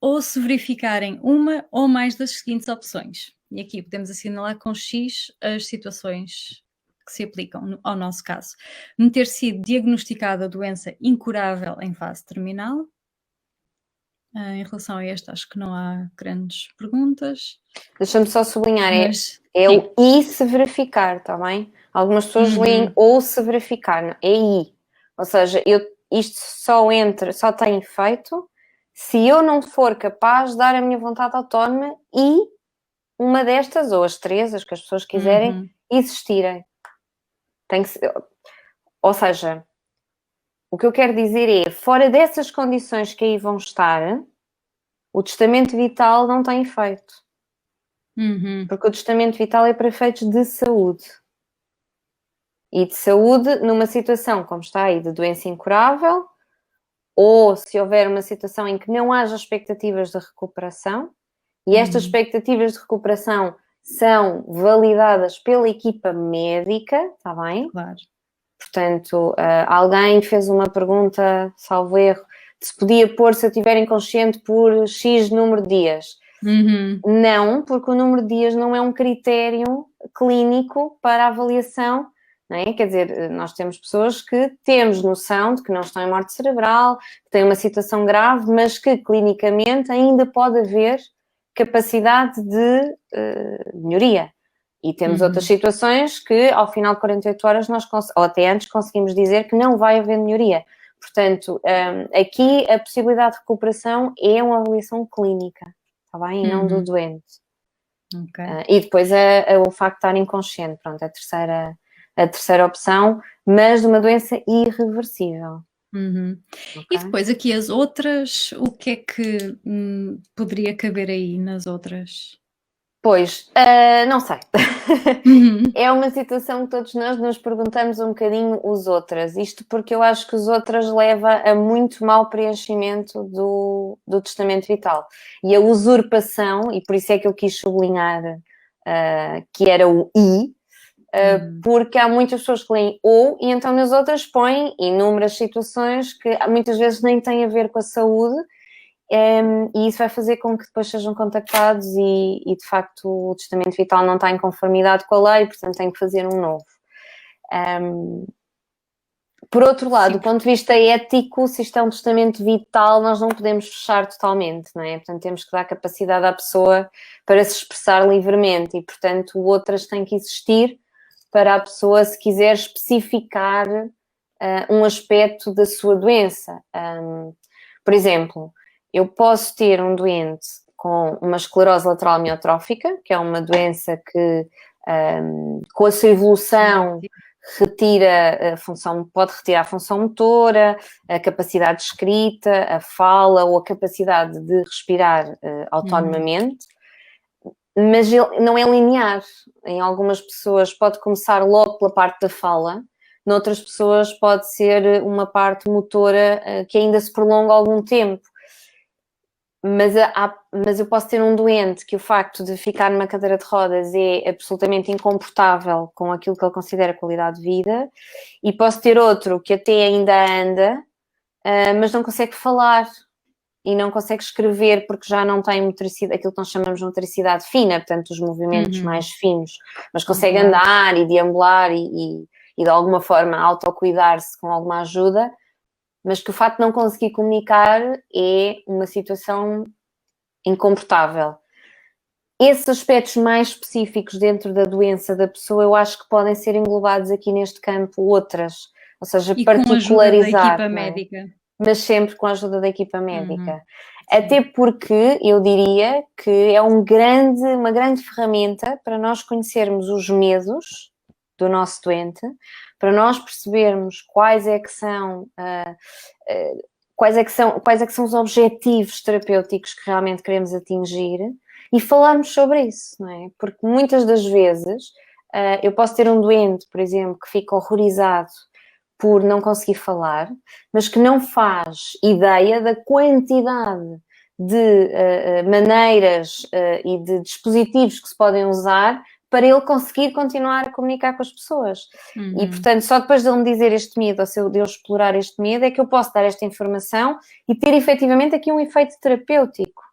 ou se verificarem uma ou mais das seguintes opções. E aqui podemos assinalar com X as situações que se aplicam ao nosso caso. Me ter sido diagnosticada a doença incurável em fase terminal. Em relação a este, acho que não há grandes perguntas. Deixa-me só sublinhar, Mas, o "e se verificar", está bem? Algumas pessoas leem "ou se verificar", não, é "e". Ou seja, isto só tem efeito se eu não for capaz de dar a minha vontade autónoma e uma destas, ou as 3, as que as pessoas quiserem, existirem. Tem que ser, ou seja, o que eu quero dizer é, fora dessas condições que aí vão estar, o testamento vital não tem efeito. Porque o testamento vital é para efeitos de saúde. E de saúde numa situação, como está aí, de doença incurável, ou se houver uma situação em que não haja expectativas de recuperação, e estas expectativas de recuperação são validadas pela equipa médica, está bem? claro. Portanto, alguém fez uma pergunta, salvo erro, de se podia pôr se eu estiver inconsciente por X número de dias. Não, porque o número de dias não é um critério clínico para a avaliação, não é? Quer dizer, nós temos pessoas que temos noção de que não estão em morte cerebral, que têm uma situação grave, mas que clinicamente ainda pode haver capacidade de melhoria. E temos outras situações que ao final de 48 horas ou até antes conseguimos dizer que não vai haver melhoria. Portanto, aqui a possibilidade de recuperação é uma avaliação clínica, está bem? E não do doente. Okay. E depois o facto de estar inconsciente, pronto, a terceira opção, mas de uma doença irreversível. Okay. E depois aqui as outras, o que é que poderia caber aí nas outras? Pois, não sei. É uma situação que todos nós nos perguntamos um bocadinho os outras. Isto porque eu acho que os outras leva a muito mau preenchimento do testamento vital. E a usurpação, e por isso é que eu quis sublinhar que era o "e", porque há muitas pessoas que leem "ou", e então nas outras põem inúmeras situações que muitas vezes nem têm a ver com a saúde, e isso vai fazer com que depois sejam contactados e de facto o testamento vital não está em conformidade com a lei, portanto tem que fazer um novo. Por outro lado, do ponto de vista ético, se isto é um testamento vital, nós não podemos fechar totalmente, não é? Portanto, temos que dar capacidade à pessoa para se expressar livremente e, portanto, outras têm que existir para a pessoa, se quiser especificar um aspecto da sua doença. Por exemplo, eu posso ter um doente com uma esclerose lateral amiotrófica, que é uma doença que, com a sua evolução, pode retirar a função motora, a capacidade de escrita, a fala ou a capacidade de respirar autonomamente. mas ele não é linear. Em algumas pessoas pode começar logo pela parte da fala, noutras pessoas pode ser uma parte motora que ainda se prolonga algum tempo. Mas eu posso ter um doente que o facto de ficar numa cadeira de rodas é absolutamente incomportável com aquilo que ele considera qualidade de vida, e posso ter outro que até ainda anda, mas não consegue falar e não consegue escrever porque já não tem motricidade, aquilo que nós chamamos de motricidade fina, portanto os movimentos mais finos, mas consegue andar e deambular e de alguma forma autocuidar-se com alguma ajuda, mas que o facto de não conseguir comunicar é uma situação incomportável. Esses aspectos mais específicos dentro da doença da pessoa, eu acho que podem ser englobados aqui neste campo outras, ou seja, E particularizar. com a ajuda da equipa médica. Mas sempre com a ajuda da equipa médica. Até porque eu diria que é uma grande ferramenta para nós conhecermos os medos do nosso doente, para nós percebermos quais é que são os objetivos terapêuticos que realmente queremos atingir e falarmos sobre isso, não é? Porque muitas das vezes eu posso ter um doente, por exemplo, que fica horrorizado por não conseguir falar, mas que não faz ideia da quantidade de maneiras e de dispositivos que se podem usar para ele conseguir continuar a comunicar com as pessoas. E, portanto, só depois de ele me dizer este medo, ou de eu explorar este medo, é que eu posso dar esta informação e ter efetivamente aqui um efeito terapêutico.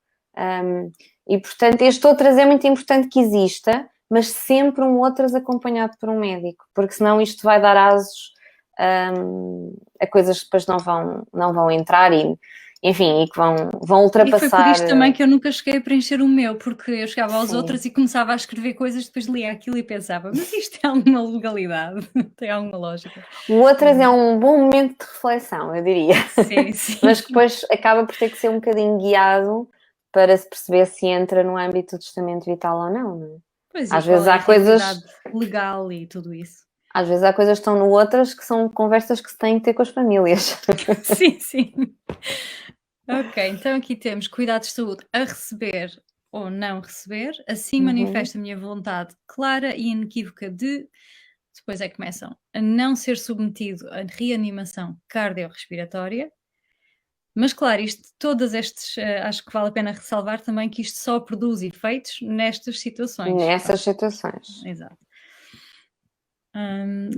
E, portanto, este outras é muito importante que exista, mas sempre um outras acompanhado por um médico, porque senão isto vai dar asos a coisas que depois não vão entrar e, enfim, e que vão ultrapassar. E foi por isto também que eu nunca cheguei a preencher o meu, porque eu chegava aos outros e começava a escrever coisas, depois lia aquilo e pensava, mas isto tem alguma legalidade? Tem alguma lógica? O outras é um bom momento de reflexão, eu diria. Sim. Mas que depois acaba por ter que ser um bocadinho guiado para se perceber se entra no âmbito do testamento vital ou não, não é? Pois às vezes há coisas legal e tudo isso. Às vezes há coisas que estão no outras que são conversas que se têm que ter com as famílias. Sim. Ok, então aqui temos cuidados de saúde a receber ou não receber, assim manifesta a minha vontade clara e inequívoca de, depois é que começam, a não ser submetido a reanimação cardiorrespiratória. Mas claro, todas estes, acho que vale a pena ressalvar também que isto só produz efeitos nestas situações. Nessas situações. Exato.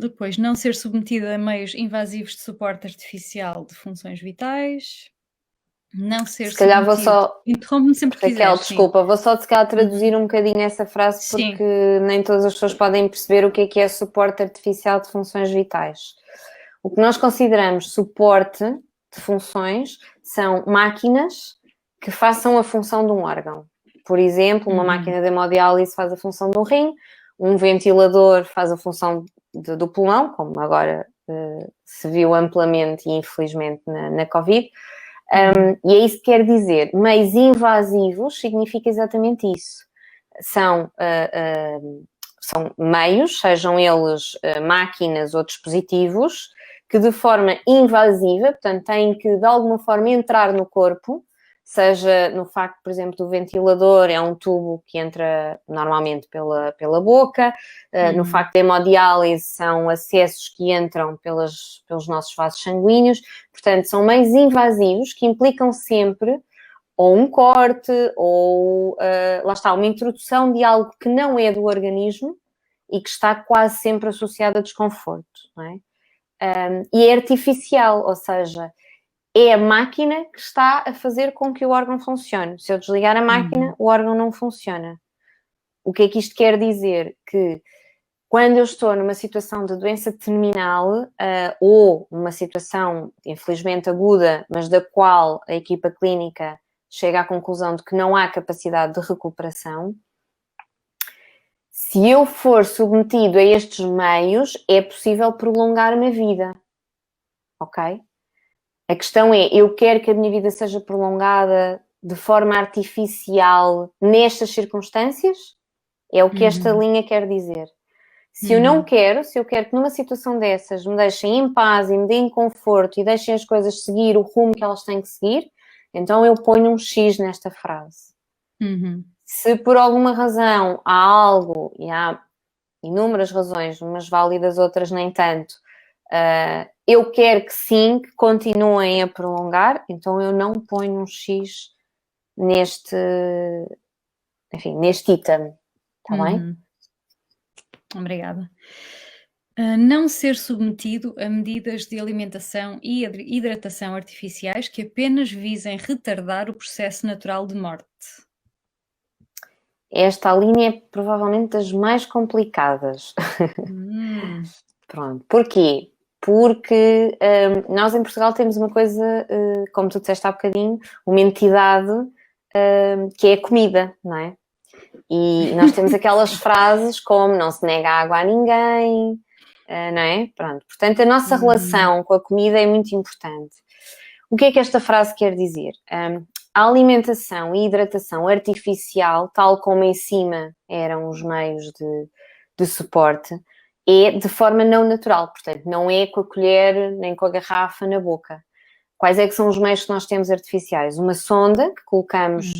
Depois, não ser submetido a meios invasivos de suporte artificial de funções vitais. Não ser se calhar submetido... vou só... Interrompe-me sempre que Raquel, quiseres. desculpa, vou só se calhar traduzir um bocadinho essa frase porque nem todas as pessoas podem perceber o que é suporte artificial de funções vitais. O que nós consideramos suporte de funções são máquinas que façam a função de um órgão. Por exemplo, uma máquina de hemodiálise faz a função de um rim, um ventilador faz a função do pulmão, como agora se viu amplamente e infelizmente na Covid. E é isso que quer dizer. Meios invasivos significa exatamente isso. São meios, sejam eles máquinas ou dispositivos, que de forma invasiva, portanto, têm que de alguma forma entrar no corpo, seja no facto, por exemplo, do ventilador, é um tubo que entra normalmente pela boca, no facto da hemodiálise são acessos que entram pelos nossos vasos sanguíneos, portanto, são meios invasivos que implicam sempre ou um corte, ou, lá está, uma introdução de algo que não é do organismo e que está quase sempre associado a desconforto, não é? E é artificial, ou seja, é a máquina que está a fazer com que o órgão funcione. Se eu desligar a máquina, o órgão não funciona. O que é que isto quer dizer? Que quando eu estou numa situação de doença terminal ou numa situação, infelizmente, aguda, mas da qual a equipa clínica chega à conclusão de que não há capacidade de recuperação, se eu for submetido a estes meios, é possível prolongar a minha vida. Ok? A questão é, eu quero que a minha vida seja prolongada de forma artificial nestas circunstâncias? É o que esta linha quer dizer. Se eu não quero, se eu quero que numa situação dessas me deixem em paz e me deem conforto e deixem as coisas seguir o rumo que elas têm que seguir, então eu ponho um X nesta frase. Se por alguma razão há algo, e há inúmeras razões, umas válidas, outras nem tanto, eu quero que sim, que continuem a prolongar, então eu não ponho um X neste item, está bem? Obrigada. Não ser submetido a medidas de alimentação e hidratação artificiais que apenas visem retardar o processo natural de morte. Esta linha é provavelmente das mais complicadas. Pronto. Porquê? Porque nós em Portugal temos uma coisa, como tu disseste há bocadinho, uma entidade que é a comida, não é? E nós temos aquelas frases como não se nega água a ninguém, não é? Pronto. Portanto, a nossa relação com a comida é muito importante. O que é que esta frase quer dizer? A alimentação e hidratação artificial, tal como em cima eram os meios de suporte, é de forma não natural. Portanto, não é com a colher nem com a garrafa na boca. Quais é que são os meios que nós temos artificiais? Uma sonda que colocamos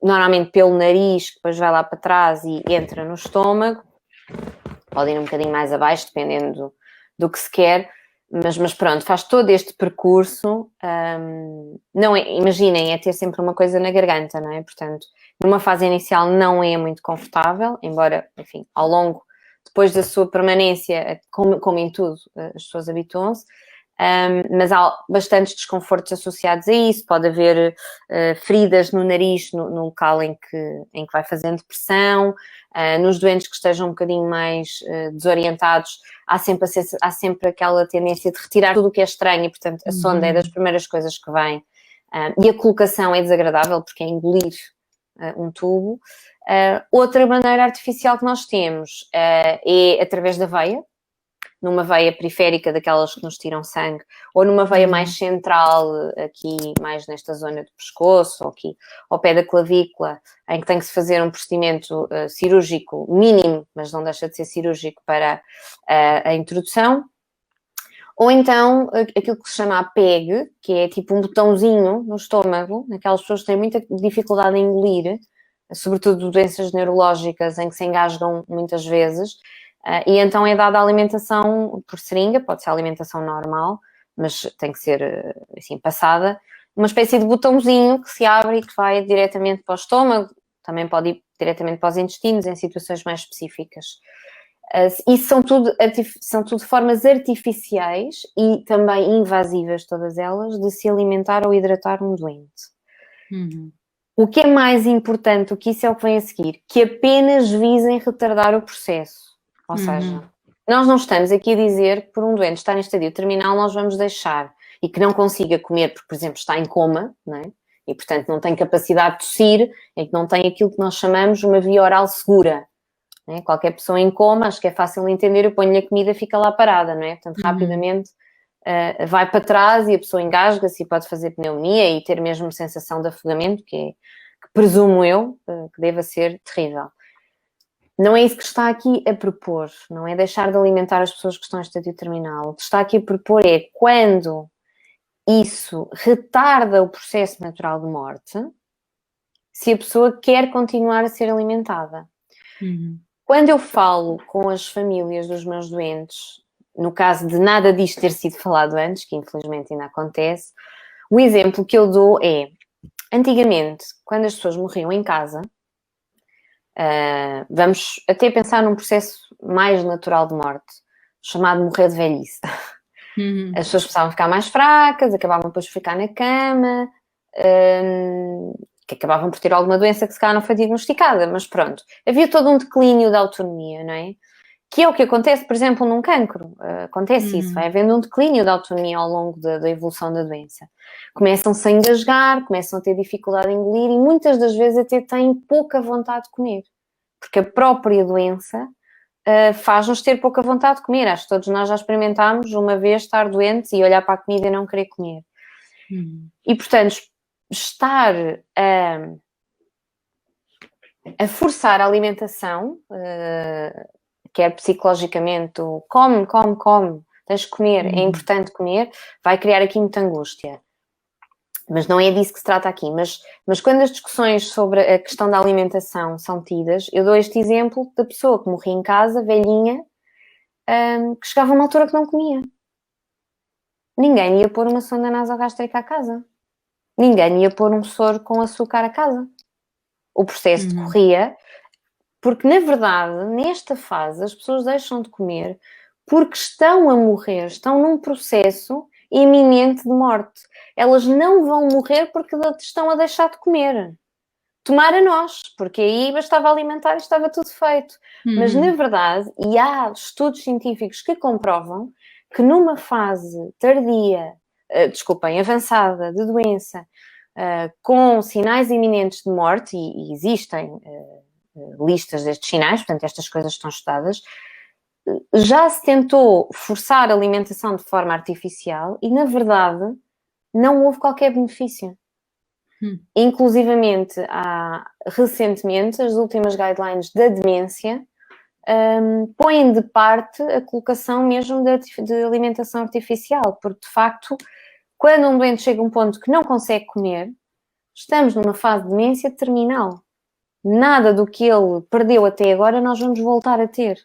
normalmente pelo nariz, que depois vai lá para trás e entra no estômago. Pode ir um bocadinho mais abaixo, dependendo do que se quer. Mas pronto, faz todo este percurso. Não é, imaginem, é ter sempre uma coisa na garganta, não é? Portanto, numa fase inicial não é muito confortável, embora, enfim, ao longo, depois da sua permanência, como em tudo, as pessoas habituam-se. Mas há bastantes desconfortos associados a isso. Pode haver feridas no nariz, no local em que vai fazendo pressão. Nos doentes que estejam um bocadinho mais desorientados, há sempre aquela tendência de retirar tudo o que é estranho e, portanto, a sonda é das primeiras coisas que vem. E a colocação é desagradável porque é engolir um tubo. Outra maneira artificial que nós temos é através da veia, numa veia periférica daquelas que nos tiram sangue, ou numa veia mais central, aqui mais nesta zona do pescoço, ou aqui ao pé da clavícula, em que tem que se fazer um procedimento cirúrgico mínimo, mas não deixa de ser cirúrgico para a introdução. Ou então aquilo que se chama a PEG, que é tipo um botãozinho no estômago, naquelas pessoas que têm muita dificuldade em engolir, sobretudo doenças neurológicas em que se engasgam muitas vezes. E então é dada a alimentação por seringa, pode ser alimentação normal, mas tem que ser assim passada, uma espécie de botãozinho que se abre e que vai diretamente para o estômago, também pode ir diretamente para os intestinos em situações mais específicas. Isso são tudo formas artificiais e também invasivas, todas elas, de se alimentar ou hidratar um doente. O que é mais importante, o que isso é o que vem a seguir, que apenas visem retardar o processo. Ou seja, nós não estamos aqui a dizer que por um doente estar em estadio terminal nós vamos deixar e que não consiga comer porque, por exemplo, está em coma, não é? E, portanto, não tem capacidade de tossir, e que não tem aquilo que nós chamamos uma via oral segura. Não é? Qualquer pessoa em coma, acho que é fácil de entender, eu ponho-lhe a comida e fica lá parada, não é? Portanto, rapidamente vai para trás e a pessoa engasga-se e pode fazer pneumonia e ter mesmo sensação de afogamento, que presumo eu que deva ser terrível. Não é isso que está aqui a propor, não é deixar de alimentar as pessoas que estão em estadio terminal. O que está aqui a propor é quando isso retarda o processo natural de morte, se a pessoa quer continuar a ser alimentada. Quando eu falo com as famílias dos meus doentes, no caso de nada disto ter sido falado antes, que infelizmente ainda acontece, o exemplo que eu dou é, antigamente, quando as pessoas morriam em casa, vamos até pensar num processo mais natural de morte, chamado morrer de velhice. As pessoas começavam a ficar mais fracas, acabavam depois de ficar na cama, que acabavam por ter alguma doença que se calhar não foi diagnosticada, mas pronto. Havia todo um declínio da autonomia, não é? Que é o que acontece, por exemplo, num cancro. Acontece isso, vai havendo um declínio da autonomia ao longo da evolução da doença. Começam-se a engasgar, começam a ter dificuldade em engolir e muitas das vezes até têm pouca vontade de comer. Porque a própria doença faz-nos ter pouca vontade de comer. Acho que todos nós já experimentámos uma vez estar doentes e olhar para a comida e não querer comer. E, portanto, estar a forçar a alimentação, quer psicologicamente, come, tens de comer, é importante comer, vai criar aqui muita angústia. Mas não é disso que se trata aqui. Mas quando as discussões sobre a questão da alimentação são tidas, eu dou este exemplo da pessoa que morria em casa, velhinha, que chegava a uma altura que não comia. Ninguém ia pôr uma sonda nasogástrica à casa. Ninguém ia pôr um soro com açúcar a casa. O processo decorria porque, na verdade, nesta fase, as pessoas deixam de comer porque estão a morrer, estão num processo iminente de morte. Elas não vão morrer porque estão a deixar de comer. Tomara nós, porque aí bastava alimentar e estava tudo feito. Mas, na verdade, e há estudos científicos que comprovam que numa fase tardia, avançada de doença, com sinais iminentes de morte, e existem listas destes sinais, portanto estas coisas estão estudadas, já se tentou forçar a alimentação de forma artificial e, na verdade, não houve qualquer benefício. Inclusivamente, recentemente, as últimas guidelines da demência põem de parte a colocação mesmo de alimentação artificial, porque, de facto, quando um doente chega a um ponto que não consegue comer, estamos numa fase de demência terminal. Nada do que ele perdeu até agora nós vamos voltar a ter.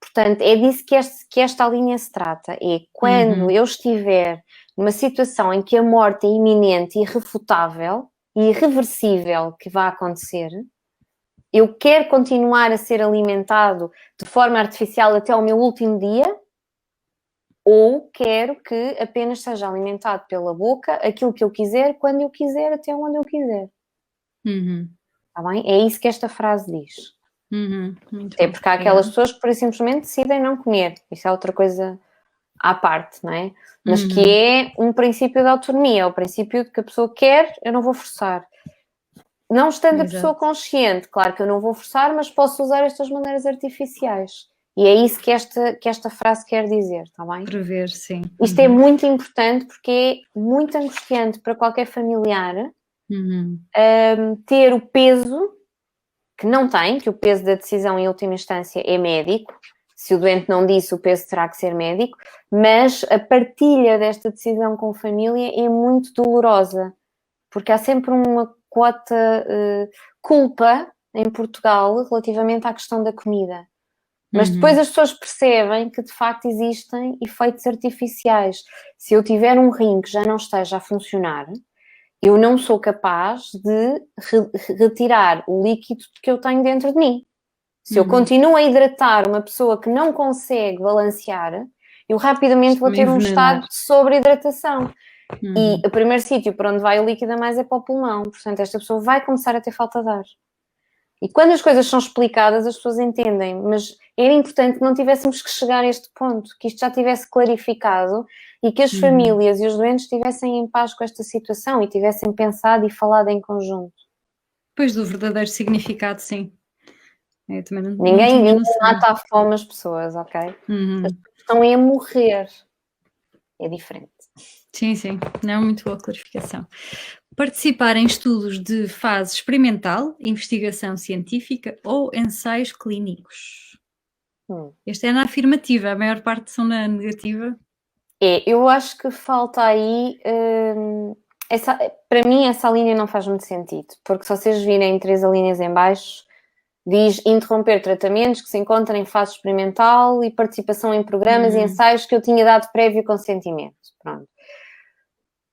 Portanto, é disso que esta linha se trata. É quando eu estiver numa situação em que a morte é iminente, irrefutável e irreversível que vai acontecer, eu quero continuar a ser alimentado de forma artificial até ao meu último dia, ou quero que apenas seja alimentado pela boca aquilo que eu quiser, quando eu quiser, até onde eu quiser. Está bem? É isso que esta frase diz. É porque há aquelas pessoas que, por simplesmente, decidem não comer. Isso é outra coisa à parte, não é? Mas que é um princípio de autonomia, é o princípio de que a pessoa quer, eu não vou forçar. Não estando a pessoa consciente, claro que eu não vou forçar, mas posso usar estas maneiras artificiais. E é isso que esta frase quer dizer, está bem? Prever, sim. Isto é muito importante porque é muito angustiante para qualquer familiar ter o peso que não tem, que o peso da decisão em última instância é médico. Se o doente não disse, o peso terá que ser médico, mas a partilha desta decisão com a família é muito dolorosa, porque há sempre uma quota culpa em Portugal relativamente à questão da comida. Mas depois as pessoas percebem que de facto existem efeitos artificiais. Se eu tiver um rim que já não esteja a funcionar, eu não sou capaz de retirar o líquido que eu tenho dentro de mim. Se eu continuo a hidratar uma pessoa que não consegue balancear, eu rapidamente vou ter um estado de sobreidratação. E o primeiro sítio para onde vai o líquido a mais é para o pulmão. Portanto, esta pessoa vai começar a ter falta de ar. E quando as coisas são explicadas, as pessoas entendem. Mas era importante que não tivéssemos que chegar a este ponto, que isto já tivesse clarificado e que as famílias e os doentes estivessem em paz com esta situação e tivessem pensado e falado em conjunto. Pois, do verdadeiro significado, sim. Eu também não Ninguém mata à fome as pessoas, ok? As pessoas estão a morrer. É diferente. Sim, sim. Não, muito boa clarificação. Participar em estudos de fase experimental, investigação científica ou ensaios clínicos. Esta é na afirmativa, a maior parte são na negativa. Eu acho que falta aí... para mim essa linha não faz muito sentido, porque se vocês virem 3 linhas em baixo, diz interromper tratamentos que se encontram em fase experimental e participação em programas e ensaios que eu tinha dado prévio consentimento. Pronto.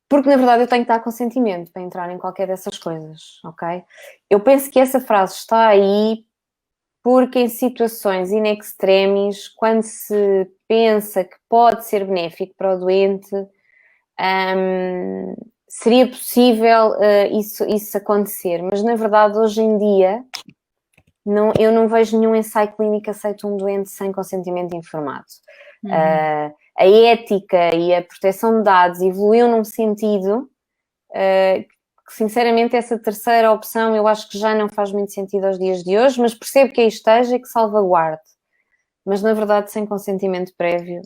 Porque, na verdade, eu tenho que dar consentimento para entrar em qualquer dessas coisas, ok? Eu penso que essa frase está aí porque em situações in extremis, quando se pensa que pode ser benéfico para o doente, seria possível isso acontecer. Mas, na verdade, hoje em dia, eu não vejo nenhum ensaio clínico aceito um doente sem consentimento informado. A ética e a proteção de dados evoluiu num sentido que, sinceramente, essa terceira opção eu acho que já não faz muito sentido aos dias de hoje, mas percebo que aí esteja e que salvaguarde. Mas, na verdade, sem consentimento prévio,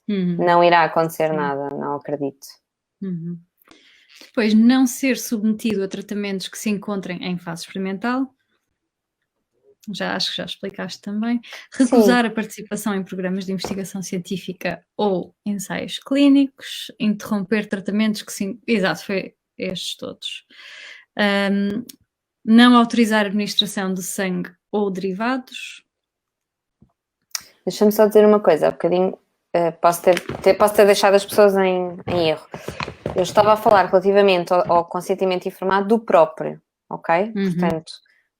não irá acontecer nada, não acredito. Depois, não ser submetido a tratamentos que se encontrem em fase experimental. já acho que já explicaste também. Sim. Recusar a participação em programas de investigação científica ou ensaios clínicos, interromper tratamentos que sim. Exato, foi estes todos. Não autorizar a administração de sangue ou derivados. Deixa-me só dizer uma coisa, há bocadinho posso ter deixado as pessoas em erro. Eu estava a falar relativamente ao consentimento informado do próprio, ok? Portanto,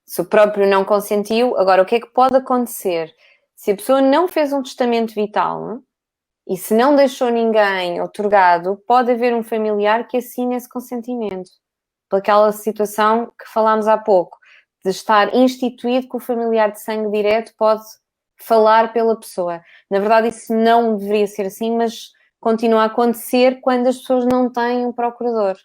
se o próprio não consentiu, agora o que é que pode acontecer? Se a pessoa não fez um testamento vital e se não deixou ninguém outorgado, pode haver um familiar que assine esse consentimento. Por aquela situação que falámos há pouco, de estar instituído que o familiar de sangue direto pode falar pela pessoa. Na verdade, isso não deveria ser assim, mas continua a acontecer quando as pessoas não têm um procurador.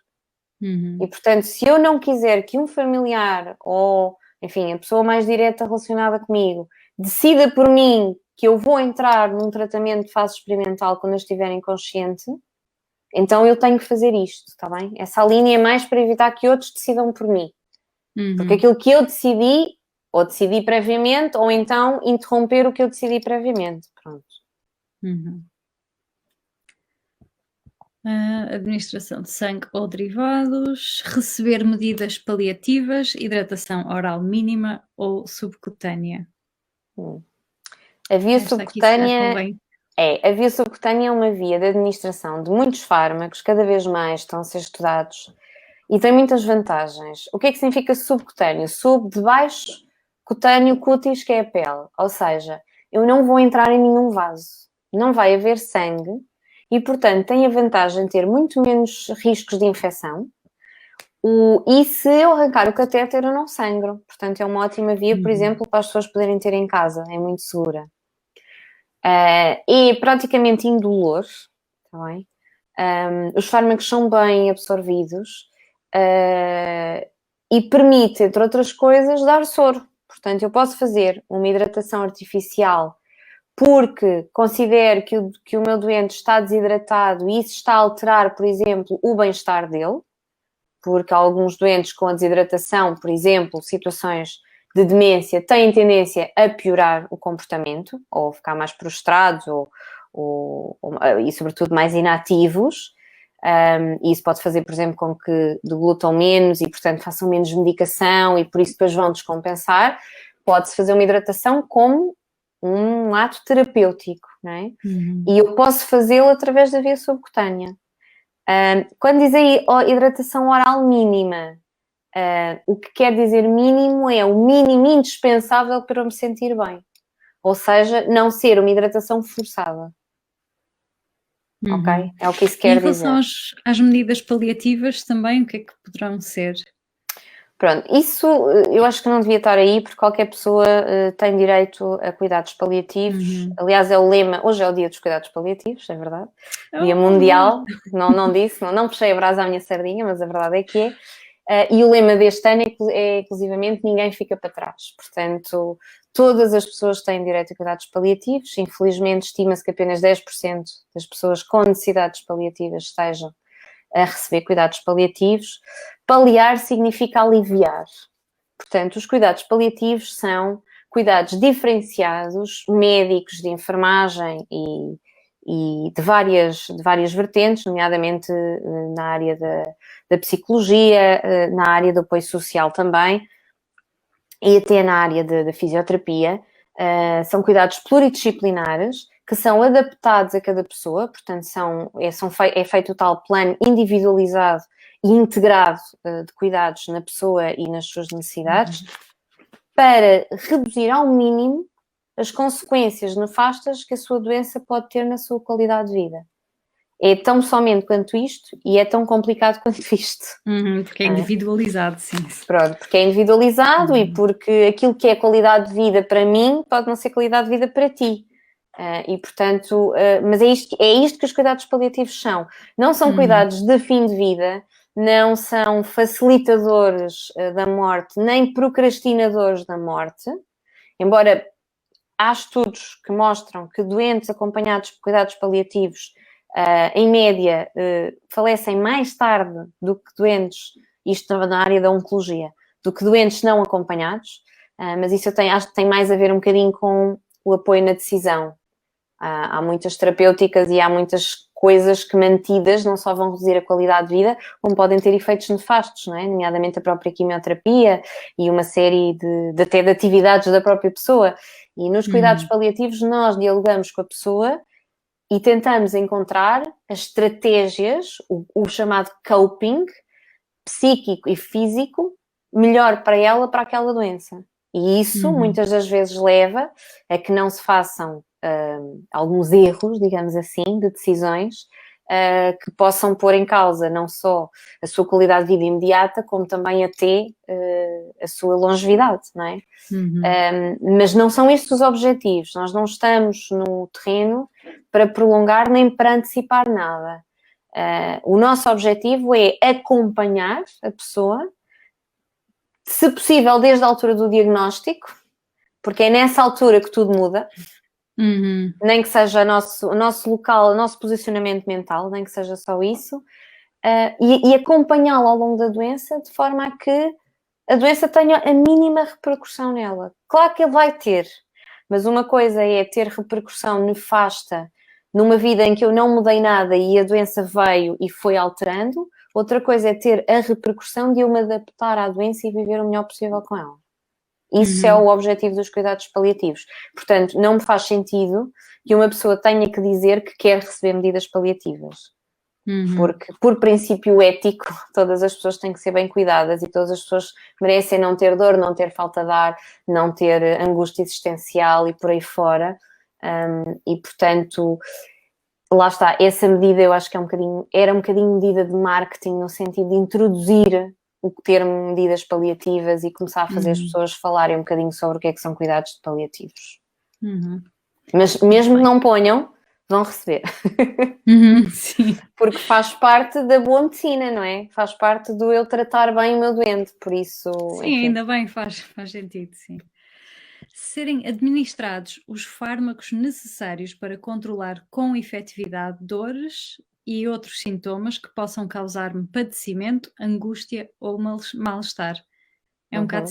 E, portanto, se eu não quiser que um familiar ou, enfim, a pessoa mais direta relacionada comigo decida por mim que eu vou entrar num tratamento de fase experimental quando eu estiver inconsciente, então eu tenho que fazer isto, está bem? Essa linha é mais para evitar que outros decidam por mim. Porque aquilo que eu decidi, ou decidi previamente, ou então interromper o que eu decidi previamente. Pronto. Administração de sangue ou derivados, receber medidas paliativas, hidratação oral mínima ou subcutânea. A via subcutânea é uma via de administração de muitos fármacos, cada vez mais estão a ser estudados e tem muitas vantagens. O que é que significa subcutâneo? Sub de baixo, cutâneo, cutis, que é a pele. Ou seja, eu não vou entrar em nenhum vaso, não vai haver sangue e, portanto, tem a vantagem de ter muito menos riscos de infecção. E se eu arrancar o catéter, eu não sangro. Portanto, é uma ótima via, por exemplo, para as pessoas poderem ter em casa. É muito segura. É praticamente indolor. Tá bem? Os fármacos são bem absorvidos e permite, entre outras coisas, dar soro. Portanto, eu posso fazer uma hidratação artificial porque considero que o meu doente está desidratado e isso está a alterar, por exemplo, o bem-estar dele, porque alguns doentes com a desidratação, por exemplo, situações de demência, têm tendência a piorar o comportamento, ou ficar mais prostrados, e sobretudo mais inativos. E isso pode fazer, por exemplo, com que deglutam menos e, portanto, façam menos medicação e por isso depois vão descompensar. Pode-se fazer uma hidratação como um ato terapêutico, não é? E eu posso fazê-lo através da via subcutânea. Quando diz aí hidratação oral mínima, o que quer dizer mínimo é o mínimo indispensável para eu me sentir bem. Ou seja, não ser uma hidratação forçada. Ok? É o que isso quer dizer. Em relação às medidas paliativas também, o que é que poderão ser? Pronto, isso eu acho que não devia estar aí, porque qualquer pessoa tem direito a cuidados paliativos. Aliás, é o lema, hoje é o dia dos cuidados paliativos, é verdade. Dia mundial, não disse, não puxei a brasa à minha sardinha, mas a verdade é que é. E o lema deste ano é inclusivamente ninguém fica para trás. Portanto, todas as pessoas têm direito a cuidados paliativos. Infelizmente, estima-se que apenas 10% das pessoas com necessidades paliativas estejam a receber cuidados paliativos. Paliar significa aliviar. Portanto, os cuidados paliativos são cuidados diferenciados, médicos, de enfermagem e de várias vertentes, nomeadamente na área da psicologia, na área do apoio social também e até na área da fisioterapia. São cuidados pluridisciplinares que são adaptados a cada pessoa, portanto é feito o tal plano individualizado e integrado de cuidados na pessoa e nas suas necessidades, para reduzir ao mínimo as consequências nefastas que a sua doença pode ter na sua qualidade de vida. É tão somente quanto isto e é tão complicado quanto isto. Porque é individualizado, sim. Pronto, porque é individualizado e porque aquilo que é qualidade de vida para mim pode não ser qualidade de vida para ti. E, portanto, mas é isto que os cuidados paliativos são. Não são cuidados de fim de vida, não são facilitadores da morte, nem procrastinadores da morte, embora há estudos que mostram que doentes acompanhados por cuidados paliativos, em média, falecem mais tarde do que doentes, isto na área da oncologia, do que doentes não acompanhados. mas isso acho que tem mais a ver um bocadinho com o apoio na decisão. Há muitas terapêuticas e há muitas coisas que mantidas não só vão reduzir a qualidade de vida, como podem ter efeitos nefastos, não é? Nomeadamente a própria quimioterapia e uma série até de atividades da própria pessoa. E nos cuidados paliativos nós dialogamos com a pessoa e tentamos encontrar as estratégias, o chamado coping, psíquico e físico, melhor para ela, para aquela doença. E isso muitas das vezes leva a que não se façam alguns erros, digamos assim, de decisões que possam pôr em causa não só a sua qualidade de vida imediata, como também até a sua longevidade, não é? Mas não são estes os objetivos. Nós não estamos no terreno para prolongar nem para antecipar nada. O nosso objetivo é acompanhar a pessoa, se possível desde a altura do diagnóstico, porque é nessa altura que tudo muda. Nem que seja o nosso local, o nosso posicionamento mental, nem que seja só isso, e acompanhá-la ao longo da doença de forma a que a doença tenha a mínima repercussão nela. Claro que ele vai ter, mas uma coisa é ter repercussão nefasta numa vida em que eu não mudei nada e a doença veio e foi alterando, outra coisa é ter a repercussão de eu me adaptar à doença e viver o melhor possível com ela. Isso é o objetivo dos cuidados paliativos. Portanto, não me faz sentido que uma pessoa tenha que dizer que quer receber medidas paliativas. Porque, por princípio ético, todas as pessoas têm que ser bem cuidadas e todas as pessoas merecem não ter dor, não ter falta de ar, não ter angústia existencial e por aí fora. E, portanto, lá está, essa medida eu acho que era um bocadinho medida de marketing no sentido de introduzir o termo medidas paliativas e começar a fazer as pessoas falarem um bocadinho sobre o que é que são cuidados paliativos. Mas mesmo que não ponham, vão receber. Sim. Porque faz parte da boa medicina, não é? Faz parte do eu tratar bem o meu doente, por isso... Sim, enfim. Ainda bem, faz sentido, sim. Serem administrados os fármacos necessários para controlar com efetividade dores e outros sintomas que possam causar-me padecimento, angústia ou mal-estar. É um bocado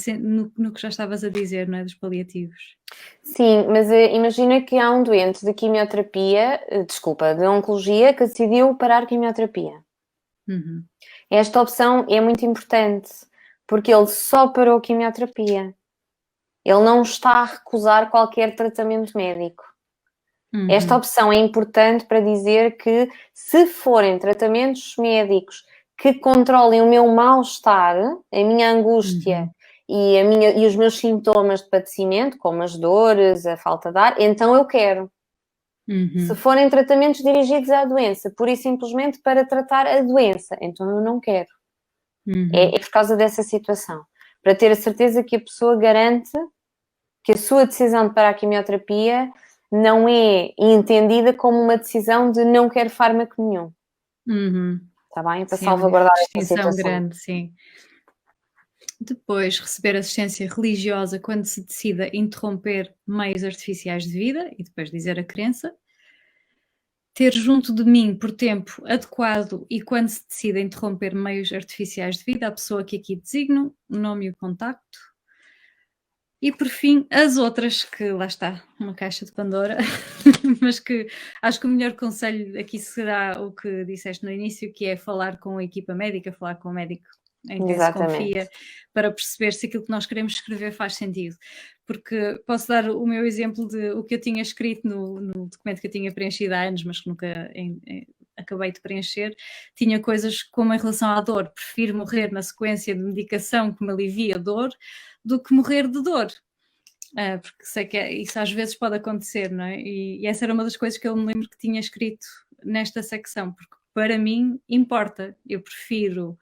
no que já estavas a dizer, não é? Dos paliativos. Sim, mas imagina que há um doente de quimioterapia, de oncologia, que decidiu parar a quimioterapia. Esta opção é muito importante, porque ele só parou a quimioterapia. Ele não está a recusar qualquer tratamento médico. Esta opção é importante para dizer que, se forem tratamentos médicos que controlem o meu mal-estar, a minha angústia e os meus sintomas de padecimento, como as dores, a falta de ar, então eu quero. Se forem tratamentos dirigidos à doença, pura e simplesmente para tratar a doença, então eu não quero. É por causa dessa situação. Para ter a certeza que a pessoa garante que a sua decisão de parar a quimioterapia não é entendida como uma decisão de não quero fármaco nenhum. Está bem? Para salvaguardar essa situação. Grande, sim. Depois, receber assistência religiosa quando se decida interromper meios artificiais de vida e depois dizer a crença. Ter junto de mim por tempo adequado e quando se decida interromper meios artificiais de vida a pessoa que aqui designo, o nome e o contacto. E por fim, as outras, que lá está, uma caixa de Pandora, mas que acho que o melhor conselho aqui será o que disseste no início, que é falar com a equipa médica, falar com o médico em quem se confia, para perceber se aquilo que nós queremos escrever faz sentido. Porque posso dar o meu exemplo de o que eu tinha escrito no documento que eu tinha preenchido há anos, mas que nunca acabei de preencher, tinha coisas como em relação à dor. Prefiro morrer na sequência de medicação que me alivia a dor do que morrer de dor. Porque sei que isso às vezes pode acontecer, não é? E essa era uma das coisas que eu me lembro que tinha escrito nesta secção, porque para mim importa. Eu prefiro...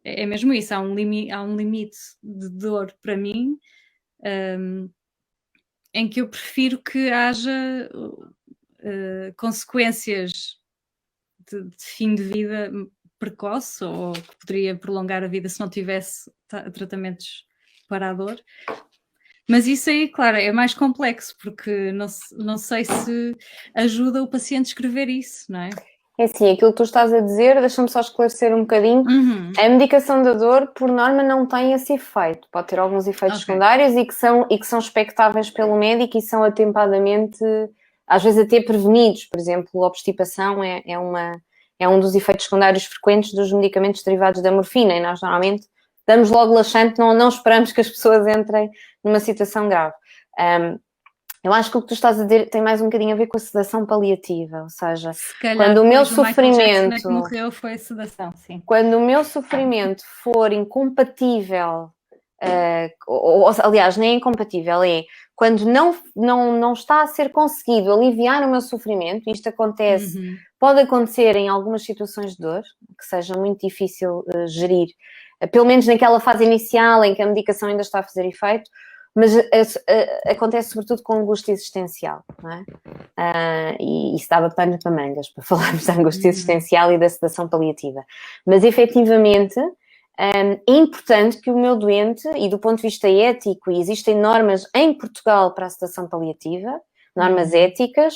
É mesmo isso, há um limite de dor para mim, em que eu prefiro que haja consequências de fim de vida precoce, ou que poderia prolongar a vida se não tivesse tratamentos para a dor. Mas isso aí, claro, é mais complexo, porque não sei se ajuda o paciente a escrever isso, não é? É assim, aquilo que tu estás a dizer, deixa-me só esclarecer um bocadinho. A medicação da dor, por norma, não tem esse efeito. Pode ter alguns efeitos secundários e que são expectáveis pelo médico e são atempadamente, às vezes até prevenidos. Por exemplo, a obstipação é um dos efeitos secundários frequentes dos medicamentos derivados da morfina e nós normalmente damos logo laxante, não esperamos que as pessoas entrem numa situação grave. Eu acho que o que tu estás a dizer tem mais um bocadinho a ver com a sedação paliativa, ou seja, quando o meu sofrimento... que morreu foi a sedação, sim. Quando o meu sofrimento for incompatível, aliás, nem é incompatível, é quando não está a ser conseguido aliviar o meu sofrimento, isto acontece, pode acontecer em algumas situações de dor, que seja muito difícil gerir, pelo menos naquela fase inicial em que a medicação ainda está a fazer efeito, mas acontece sobretudo com angústia existencial, não é? E isso dava pano para mangas, para falarmos da angústia existencial e da sedação paliativa. Mas, efetivamente, é importante que o meu doente, e do ponto de vista ético, e existem normas em Portugal para a sedação paliativa, normas éticas,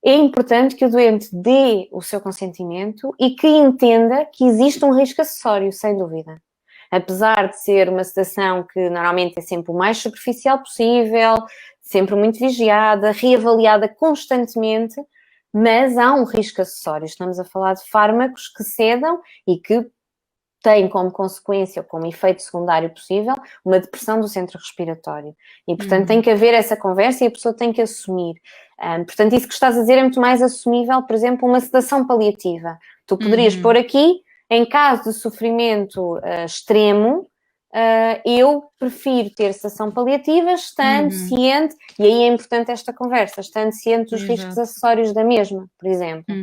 é importante que o doente dê o seu consentimento e que entenda que existe um risco acessório, sem dúvida. Apesar de ser uma sedação que normalmente é sempre o mais superficial possível, sempre muito vigiada, reavaliada constantemente, mas há um risco acessório. Estamos a falar de fármacos que sedam e que têm como consequência, ou como efeito secundário possível, uma depressão do centro respiratório. E, portanto, tem que haver essa conversa e a pessoa tem que assumir. Portanto, isso que estás a dizer é muito mais assumível, por exemplo, uma sedação paliativa. Tu poderias pôr aqui, em caso de sofrimento extremo, eu prefiro ter sedação paliativa, estando ciente, e aí é importante esta conversa, estando ciente dos riscos acessórios da mesma, por exemplo.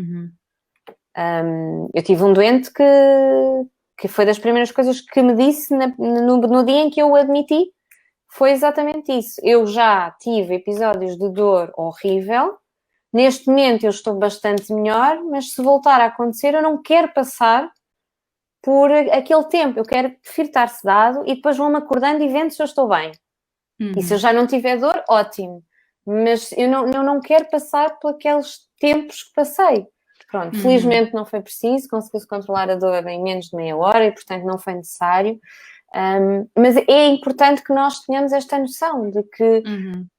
Eu tive um doente que foi das primeiras coisas que me disse no dia em que eu o admiti, foi exatamente isso. Eu já tive episódios de dor horrível, neste momento eu estou bastante melhor, mas se voltar a acontecer eu não quero passar por aquele tempo, eu prefiro estar sedado e depois vou-me acordando e vendo se eu estou bem. E se eu já não tiver dor, ótimo. Mas eu não quero passar por aqueles tempos que passei. Pronto, felizmente não foi preciso, conseguiu-se controlar a dor em menos de meia hora e, portanto, não foi necessário. Mas é importante que nós tenhamos esta noção de que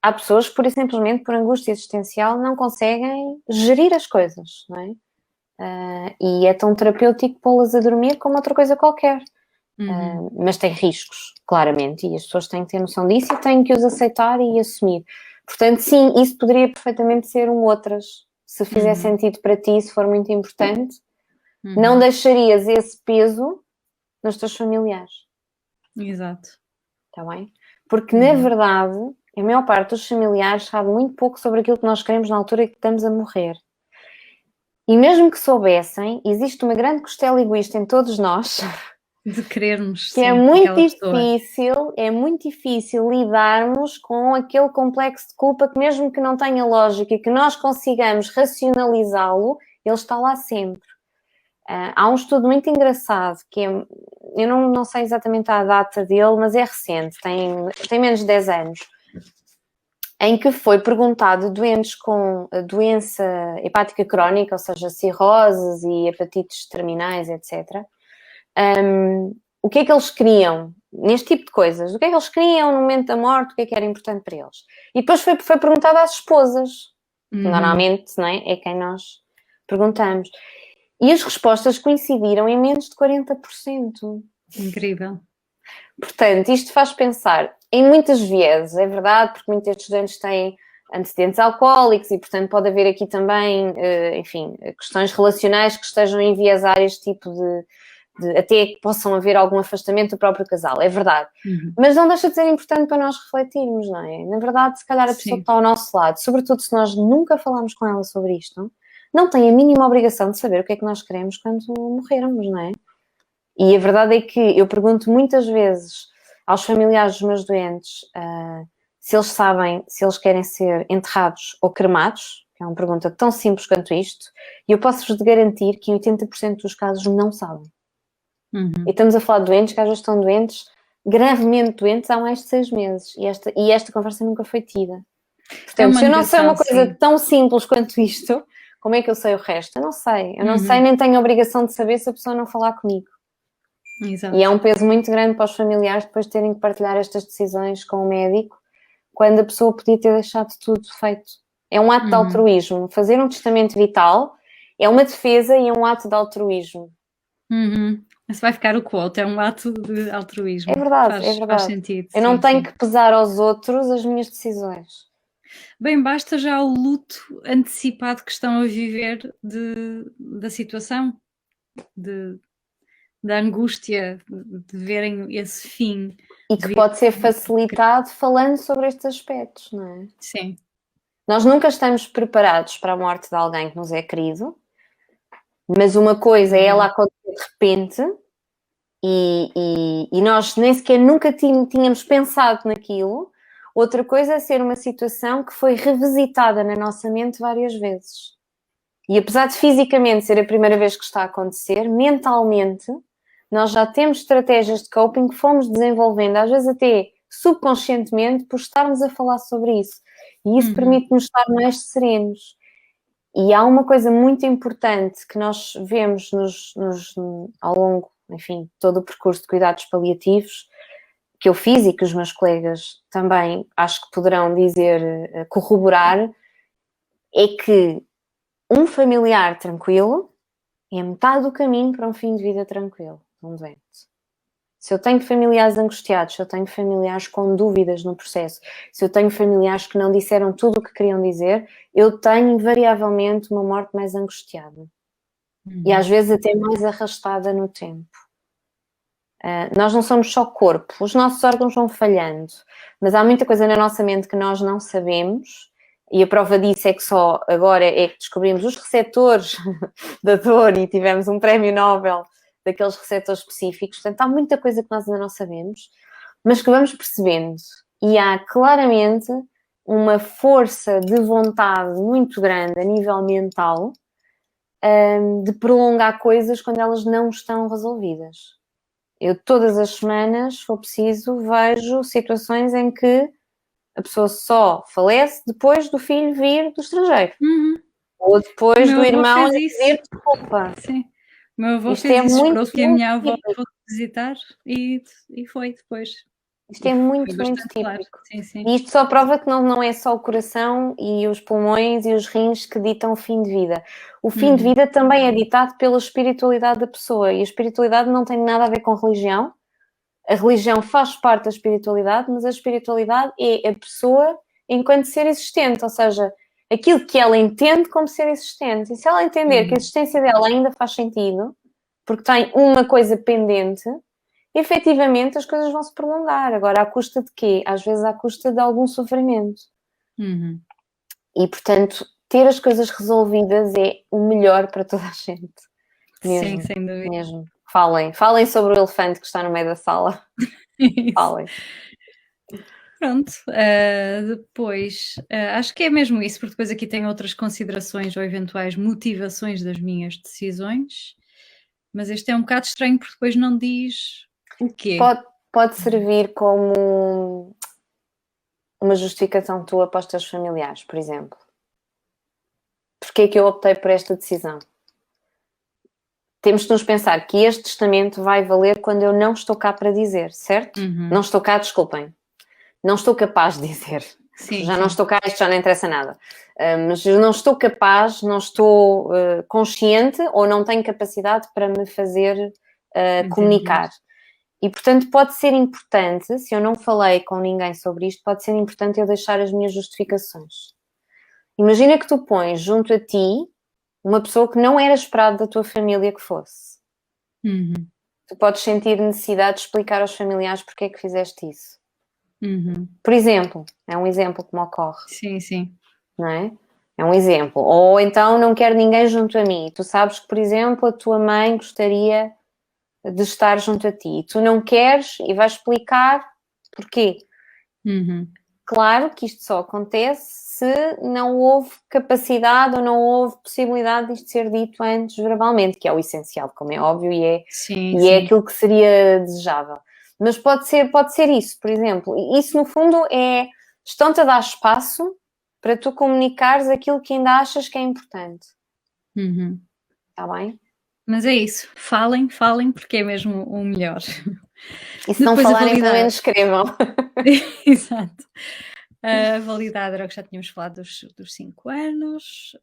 há pessoas que, pura e simplesmente, por angústia existencial, não conseguem gerir as coisas, não é? E é tão terapêutico pô-las a dormir como outra coisa qualquer. Mas tem riscos, claramente, e as pessoas têm que ter noção disso e têm que os aceitar e assumir. Portanto, sim, isso poderia perfeitamente ser um outras, se fizer sentido para ti, se for muito importante, não deixarias esse peso nos teus familiares. Exato. Está bem? Porque, na verdade, a maior parte dos familiares sabe muito pouco sobre aquilo que nós queremos na altura que estamos a morrer. E mesmo que soubessem, existe uma grande costela egoísta em todos nós. De querermos, que é muito difícil lidarmos com aquele complexo de culpa que mesmo que não tenha lógica e que nós consigamos racionalizá-lo, ele está lá sempre. Há um estudo muito engraçado, que é, eu não sei exatamente a data dele, mas é recente, tem menos de 10 anos, em que foi perguntado doentes com doença hepática crónica, ou seja, cirroses e hepatites terminais, etc., o que é que eles queriam neste tipo de coisas, o que é que eles queriam no momento da morte, o que é que era importante para eles. E depois foi perguntado às esposas, que normalmente, não é quem nós perguntamos. E as respostas coincidiram em menos de 40%. Incrível. Portanto, isto faz pensar em muitas vieses, é verdade, porque muitos destes estudantes têm antecedentes alcoólicos e, portanto, pode haver aqui também, enfim, questões relacionais que estejam a enviesar este tipo de até que possam haver algum afastamento do próprio casal, é verdade. Mas não deixa de ser importante para nós refletirmos, não é? Na verdade, se calhar a pessoa que está ao nosso lado, sobretudo se nós nunca falamos com ela sobre isto, não tem a mínima obrigação de saber o que é que nós queremos quando morrermos, não é? E a verdade é que eu pergunto muitas vezes aos familiares dos meus doentes se eles sabem se eles querem ser enterrados ou cremados, que é uma pergunta tão simples quanto isto, e eu posso-vos garantir que 80% dos casos não sabem. E estamos a falar de doentes que às vezes estão doentes, gravemente doentes, há mais de 6 meses, e esta conversa nunca foi tida. Portanto, se eu não sei uma coisa tão simples quanto isto, Como é que eu sei o resto? Eu não sei. Eu não sei, nem tenho a obrigação de saber se a pessoa não falar comigo. Exato. E é um peso muito grande para os familiares depois terem que partilhar estas decisões com o médico, quando a pessoa podia ter deixado tudo feito. É um ato de altruísmo. Fazer um testamento vital é uma defesa e é um ato de altruísmo. Esse vai ficar o quote, é um ato de altruísmo. É verdade, Faz é verdade. sentido. Eu não sim, tenho sim. que pesar aos outros as minhas decisões. Bem, basta já o luto antecipado que estão a viver da situação, da angústia de verem esse fim. E que pode ser facilitado falando sobre estes aspectos, não é? Sim. Nós nunca estamos preparados para a morte de alguém que nos é querido, mas uma coisa é ela acontecer de repente e nós nem sequer nunca tínhamos pensado naquilo. Outra coisa é ser uma situação que foi revisitada na nossa mente várias vezes. E apesar de fisicamente ser a primeira vez que está a acontecer, mentalmente nós já temos estratégias de coping que fomos desenvolvendo, às vezes até subconscientemente, por estarmos a falar sobre isso. E isso permite-nos estar mais serenos. E há uma coisa muito importante que nós vemos ao longo, enfim, todo o percurso de cuidados paliativos, que eu fiz e que os meus colegas também acho que poderão dizer, corroborar, é que um familiar tranquilo é metade do caminho para um fim de vida tranquilo, um doente. Se eu tenho familiares angustiados, se eu tenho familiares com dúvidas no processo, se eu tenho familiares que não disseram tudo o que queriam dizer, eu tenho invariavelmente uma morte mais angustiada. E às vezes até mais arrastada no tempo. Nós não somos só corpo, os nossos órgãos vão falhando, mas há muita coisa na nossa mente que nós não sabemos, e a prova disso é que só agora é que descobrimos os receptores da dor e tivemos um prémio Nobel daqueles receptores específicos. Portanto, há muita coisa que nós ainda não sabemos, mas que vamos percebendo. E há claramente uma força de vontade muito grande a nível mental de prolongar coisas quando elas não estão resolvidas. Eu todas as semanas, se for preciso, vejo situações em que a pessoa só falece depois do filho vir do estrangeiro. Ou depois do irmão lhe pedir desculpa. Sim. O meu avô Isto fez é isso, muito, esperou que a minha avó típico. fosse visitar e foi depois. Isto é muito, Foi muito bastante típico. claro. Sim, sim. E isto só prova que não é só o coração e os pulmões e os rins que ditam o fim de vida. O fim de vida também é ditado pela espiritualidade da pessoa. E a espiritualidade não tem nada a ver com religião. A religião faz parte da espiritualidade, mas a espiritualidade é a pessoa enquanto ser existente. Ou seja, aquilo que ela entende como ser existente. E se ela entender que a existência dela ainda faz sentido, porque tem uma coisa pendente, efetivamente as coisas vão se prolongar. Agora, à custa de quê? Às vezes à custa de algum sofrimento. E, portanto, ter as coisas resolvidas é o melhor para toda a gente. Mesmo, sim, sem dúvida. mesmo. Falem sobre o elefante que está no meio da sala. Falem. Pronto, depois, acho que é mesmo isso, porque depois aqui tem outras considerações ou eventuais motivações das minhas decisões, mas este é um bocado estranho porque depois não diz o quê. Pode servir como uma justificação tua para os teus familiares, por exemplo. Porquê é que eu optei por esta decisão? Temos de nos pensar que este testamento vai valer quando eu não estou cá para dizer, certo? Não estou cá, desculpem. Não estou capaz de dizer. Não estou cá, isto já não interessa nada. Mas eu não estou capaz, não estou consciente ou não tenho capacidade para me fazer comunicar. E, portanto, pode ser importante, se eu não falei com ninguém sobre isto, pode ser importante eu deixar as minhas justificações. Imagina que tu pões junto a ti uma pessoa que não era esperado da tua família que fosse. Tu podes sentir necessidade de explicar aos familiares porque é que fizeste isso. Por exemplo, é um exemplo que me ocorre. Sim, sim. Não é? É um exemplo. Ou então não quero ninguém junto a mim. Tu sabes que, por exemplo, a tua mãe gostaria de estar junto a ti. Tu não queres e vais explicar porquê. Claro que isto só acontece se não houve capacidade ou não houve possibilidade disto ser dito antes verbalmente, que é o essencial, como é óbvio, e é aquilo que seria desejável. Mas pode ser isso, por exemplo. Isso, no fundo, estão-te a dar espaço para tu comunicares aquilo que ainda achas que é importante. Uhum. Está bem? Mas é isso, falem, porque é mesmo o melhor. E se não Depois a falarem, pelo validade. menos escrevam. Exato. A validade era o que já tínhamos falado dos 5 anos.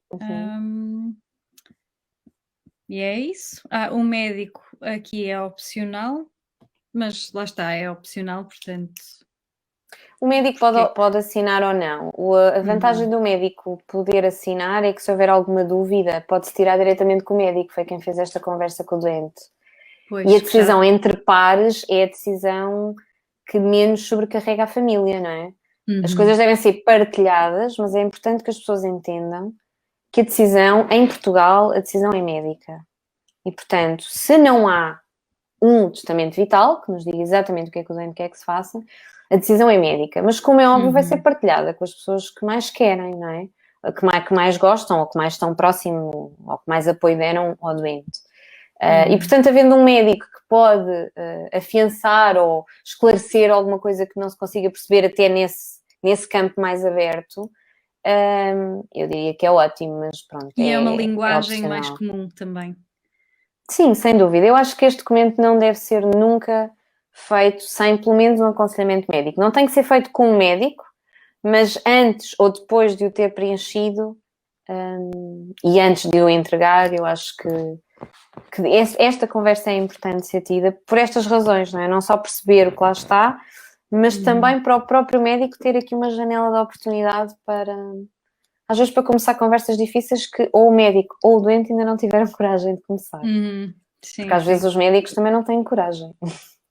E é isso. O médico aqui é opcional, mas lá está, é opcional, portanto. O médico pode assinar ou não. A vantagem do médico poder assinar é que se houver alguma dúvida, pode-se tirar diretamente com o médico, foi quem fez esta conversa com o doente. Pois, E a decisão entre pares é a decisão que menos sobrecarrega a família, não é? As coisas devem ser partilhadas, mas é importante que as pessoas entendam que a decisão, em Portugal, a decisão é médica. E, portanto, se não há um testamento vital, que nos diga exatamente o que é que o doente quer que se faça, a decisão é médica. Mas, como é óbvio, vai ser partilhada com as pessoas que mais querem, não é? Que mais gostam, ou que mais estão próximo, ou que mais apoio deram ao doente. E, portanto, havendo um médico que pode afiançar ou esclarecer alguma coisa que não se consiga perceber até nesse campo mais aberto, eu diria que é ótimo, mas pronto. E é uma linguagem opcional. mais comum também. Sim, sem dúvida. Eu acho que este documento não deve ser nunca feito sem pelo menos um aconselhamento médico. Não tem que ser feito com um médico, mas antes ou depois de o ter preenchido e antes de o entregar, eu acho que esta conversa é importante ser tida por estas razões, não é? Não só perceber o que lá está, mas também para o próprio médico ter aqui uma janela de oportunidade para, às vezes, para começar conversas difíceis que ou o médico ou o doente ainda não tiveram coragem de começar. Sim, porque às vezes os médicos também não têm coragem.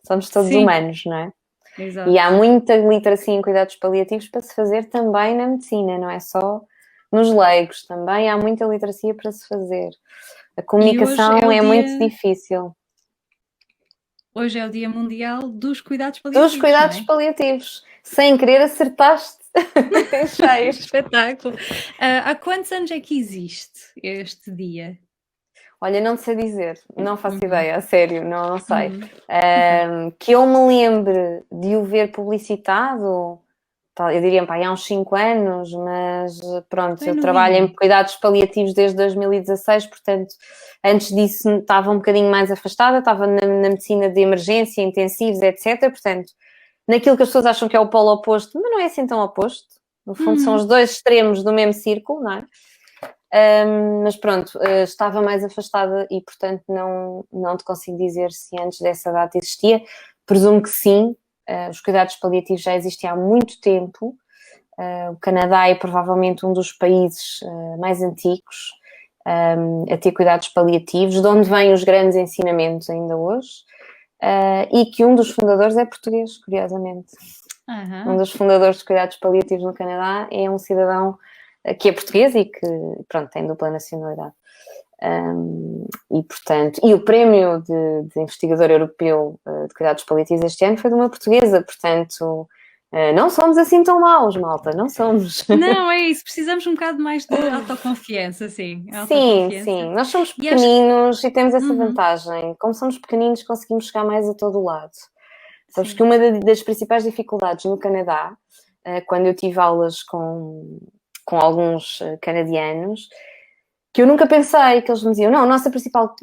Somos todos humanos, não é? Exato. E há muita literacia em cuidados paliativos para se fazer também na medicina, não é só nos leigos, também há muita literacia para se fazer. A comunicação é muito difícil. Hoje é o Dia Mundial dos Cuidados Paliativos. Dos cuidados paliativos. Sem querer acertaste em cheio. Espetáculo. Há quantos anos é que existe este dia? Olha, não sei dizer, não faço ideia, a sério, não sei. Que eu me lembre de o ver publicitado, eu diria, pá, há uns 5 anos, mas pronto, eu trabalho em cuidados paliativos desde 2016, portanto, antes disso estava um bocadinho mais afastada, estava na medicina de emergência, intensivos, etc. Portanto, naquilo que as pessoas acham que é o polo oposto, mas não é assim tão oposto. No fundo, são os dois extremos do mesmo círculo, não é? Mas pronto, estava mais afastada e, portanto, não te consigo dizer se antes dessa data existia. Presumo que sim. Os cuidados paliativos já existem há muito tempo. O Canadá é provavelmente um dos países mais antigos a ter cuidados paliativos, de onde vêm os grandes ensinamentos ainda hoje, e que um dos fundadores é português, curiosamente. Um dos fundadores dos cuidados paliativos no Canadá é um cidadão que é português e que, pronto, tem dupla nacionalidade. E, portanto, e o prémio de investigador europeu de cuidados paliativos este ano foi de uma portuguesa, portanto, não somos assim tão maus, malta, não somos. Não, é isso, precisamos um bocado mais de autoconfiança, sim. Sim, nós somos pequeninos e temos essa vantagem. Como somos pequeninos, conseguimos chegar mais a todo o lado. Sabes que uma das principais dificuldades no Canadá, quando eu tive aulas com alguns canadianos, que eu nunca pensei, que eles me diziam, não, a nossa principal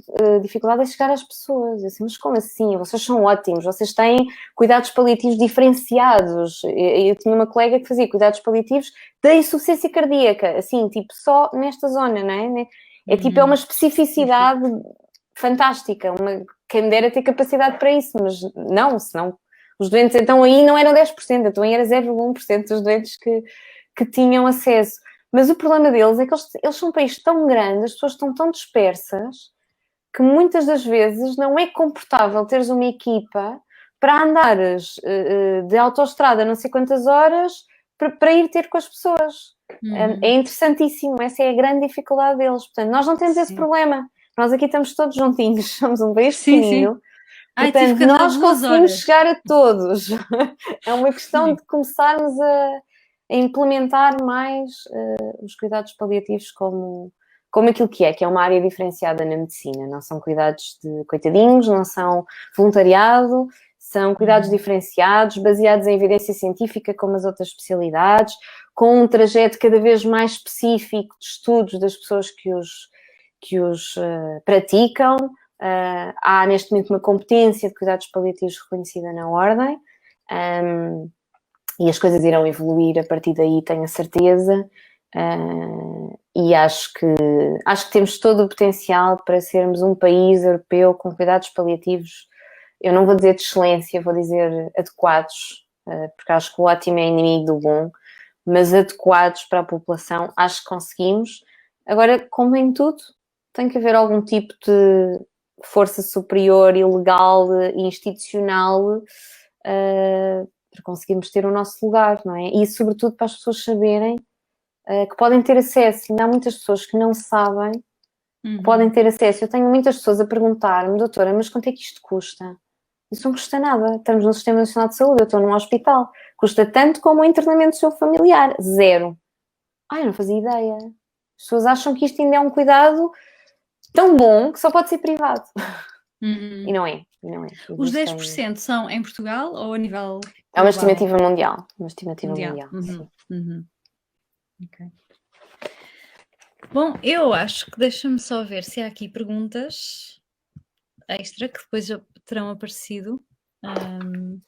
dificuldade é chegar às pessoas. Eu disse, mas como assim? Vocês são ótimos, vocês têm cuidados paliativos diferenciados. Eu tinha uma colega que fazia cuidados paliativos da insuficiência cardíaca, assim, tipo, só nesta zona, não é? É tipo, é uma especificidade fantástica, quem me dera ter capacidade para isso, mas não, senão os doentes, então aí não eram 10%, então aí era 0,1% dos doentes que tinham acesso. Mas o problema deles é que eles são um país tão grande, as pessoas estão tão dispersas, que muitas das vezes não é confortável teres uma equipa para andares de autoestrada não sei quantas horas para ir ter com as pessoas. É interessantíssimo, essa é a grande dificuldade deles. Portanto, nós não temos esse problema. Nós aqui estamos todos juntinhos, somos um país pequenino. Portanto, nós conseguimos chegar a todos. É uma questão de começarmos a implementar mais os cuidados paliativos como aquilo que é uma área diferenciada na medicina. Não são cuidados de coitadinhos, não são voluntariado, são cuidados diferenciados, baseados em evidência científica, como as outras especialidades, com um trajeto cada vez mais específico de estudos das pessoas os praticam. Há neste momento uma competência de cuidados paliativos reconhecida na Ordem, e as coisas irão evoluir a partir daí, tenho a certeza. E acho que temos todo o potencial para sermos um país europeu com cuidados paliativos, eu não vou dizer de excelência, vou dizer adequados, porque acho que o ótimo é inimigo do bom, mas adequados para a população, acho que conseguimos. Agora, como em tudo, tem que haver algum tipo de força superior e legal e institucional para conseguirmos ter o nosso lugar, não é? E sobretudo para as pessoas saberem que podem ter acesso. Ainda há muitas pessoas que não sabem que podem ter acesso. Eu tenho muitas pessoas a perguntar-me, doutora, mas quanto é que isto custa? Isso não custa nada. Estamos no Sistema Nacional de Saúde, eu estou num hospital. Custa tanto como o internamento do seu familiar. 0. Ai, não fazia ideia. As pessoas acham que isto ainda é um cuidado tão bom que só pode ser privado. E não é. Os 10% são em Portugal ou a nível global? É uma estimativa mundial. Sim. Okay. Bom, eu acho que deixa-me só ver se há aqui perguntas extra que depois terão aparecido.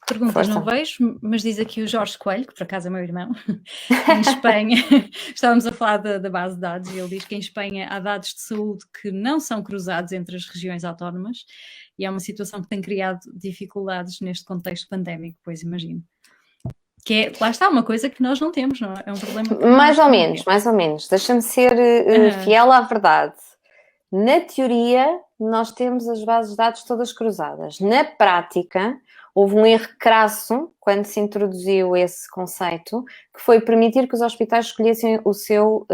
Perguntas Força. não vejo, mas diz aqui o Jorge Coelho, que por acaso é meu irmão, em Espanha, estávamos a falar da base de dados, e ele diz que em Espanha há dados de saúde que não são cruzados entre as regiões autónomas, e é uma situação que tem criado dificuldades neste contexto pandémico, pois imagino. Que é, lá está, uma coisa que nós não temos, não é? É um problema que mais ou menos. Deixa-me ser fiel à verdade. Na teoria, nós temos as bases de dados todas cruzadas. Na prática, houve um erro crasso quando se introduziu esse conceito, que foi permitir que os hospitais escolhessem o seu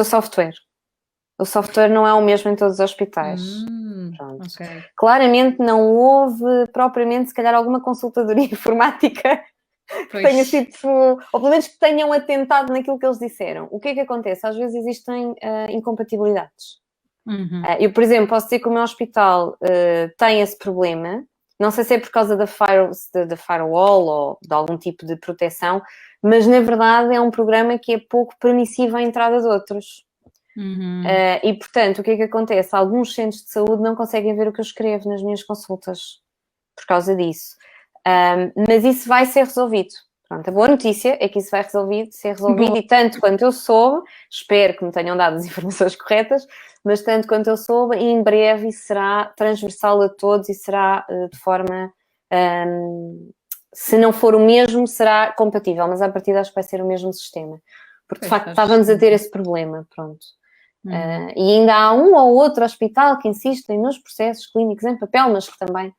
software. O software não é o mesmo em todos os hospitais. Okay. Claramente não houve propriamente, se calhar, alguma consultadoria informática que tenha sido, ou pelo menos que tenham atentado naquilo que eles disseram. O que é que acontece? Às vezes existem incompatibilidades. Eu, por exemplo, posso dizer que o meu hospital tem esse problema, não sei se é por causa da firewall ou de algum tipo de proteção, mas na verdade é um programa que é pouco permissivo à entrada de outros. E portanto, o que é que acontece? Alguns centros de saúde não conseguem ver o que eu escrevo nas minhas consultas por causa disso. Mas isso vai ser resolvido. Pronto, a boa notícia é que isso vai ser resolvido e tanto quanto eu soube, espero que me tenham dado as informações corretas, mas tanto quanto eu soube, em breve isso será transversal a todos e será de forma, se não for o mesmo, será compatível, mas à partida acho que vai ser o mesmo sistema. Porque de facto estávamos a ter esse problema, pronto. E ainda há um ou outro hospital que insistem nos processos clínicos em papel, mas que também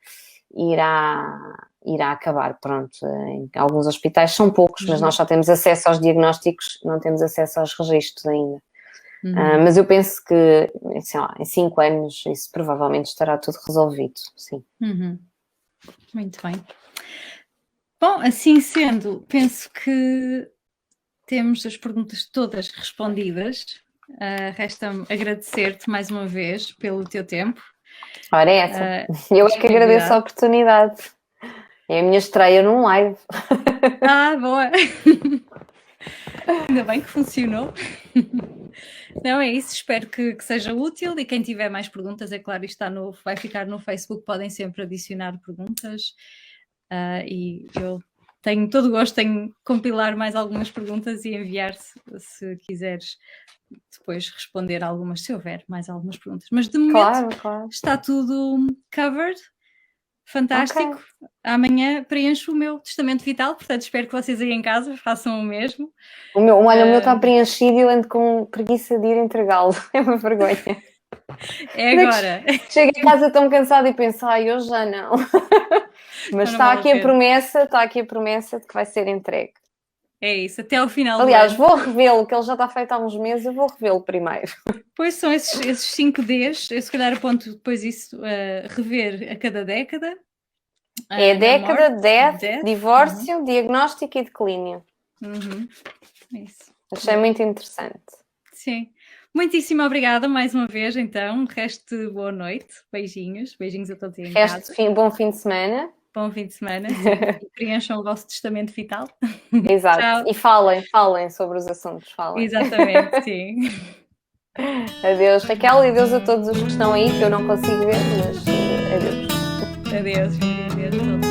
irá acabar, pronto. Em alguns hospitais são poucos, mas nós só temos acesso aos diagnósticos, não temos acesso aos registros ainda. Mas eu penso que, sei lá, em 5 anos isso provavelmente estará tudo resolvido, sim. Muito bem. Bom, assim sendo, penso que temos as perguntas todas respondidas. Resta-me agradecer-te mais uma vez pelo teu tempo. Ora, é essa. Eu é que agradeço a oportunidade. É a minha estreia num live. Boa! Ainda bem que funcionou. Não, é isso. Espero que seja útil e quem tiver mais perguntas, é claro, isto vai ficar no Facebook, podem sempre adicionar perguntas. E eu tenho todo o gosto em compilar mais algumas perguntas e enviar se quiseres depois responder algumas, se houver mais algumas perguntas. Mas de momento está tudo covered. Fantástico. Okay. Amanhã preencho o meu testamento vital, portanto espero que vocês aí em casa façam o mesmo. O meu está preenchido e eu ando com preguiça de ir entregá-lo. É uma vergonha. É agora. Chego a casa tão cansada e penso, hoje já não. Mas está aqui a promessa de que vai ser entregue. É isso, até ao final Aliás, vou revê-lo, que ele já está feito há uns meses, eu vou revê-lo primeiro. Pois são esses 5 Ds, eu se calhar aponto depois isso, rever a cada década. É década, death, divórcio, diagnóstico e declínio. Isso. Achei muito interessante. Sim. Muitíssimo obrigada mais uma vez, então. Resto de boa noite. Beijinhos a todos aí em casa. Bom fim de semana. Bom fim de semana. E preencham o vosso testamento vital. Exato. Tchau. E falem sobre os assuntos. Exatamente, sim. Adeus, Raquel, e adeus a todos os que estão aí, que eu não consigo ver, mas adeus. Adeus, Júlia, adeus.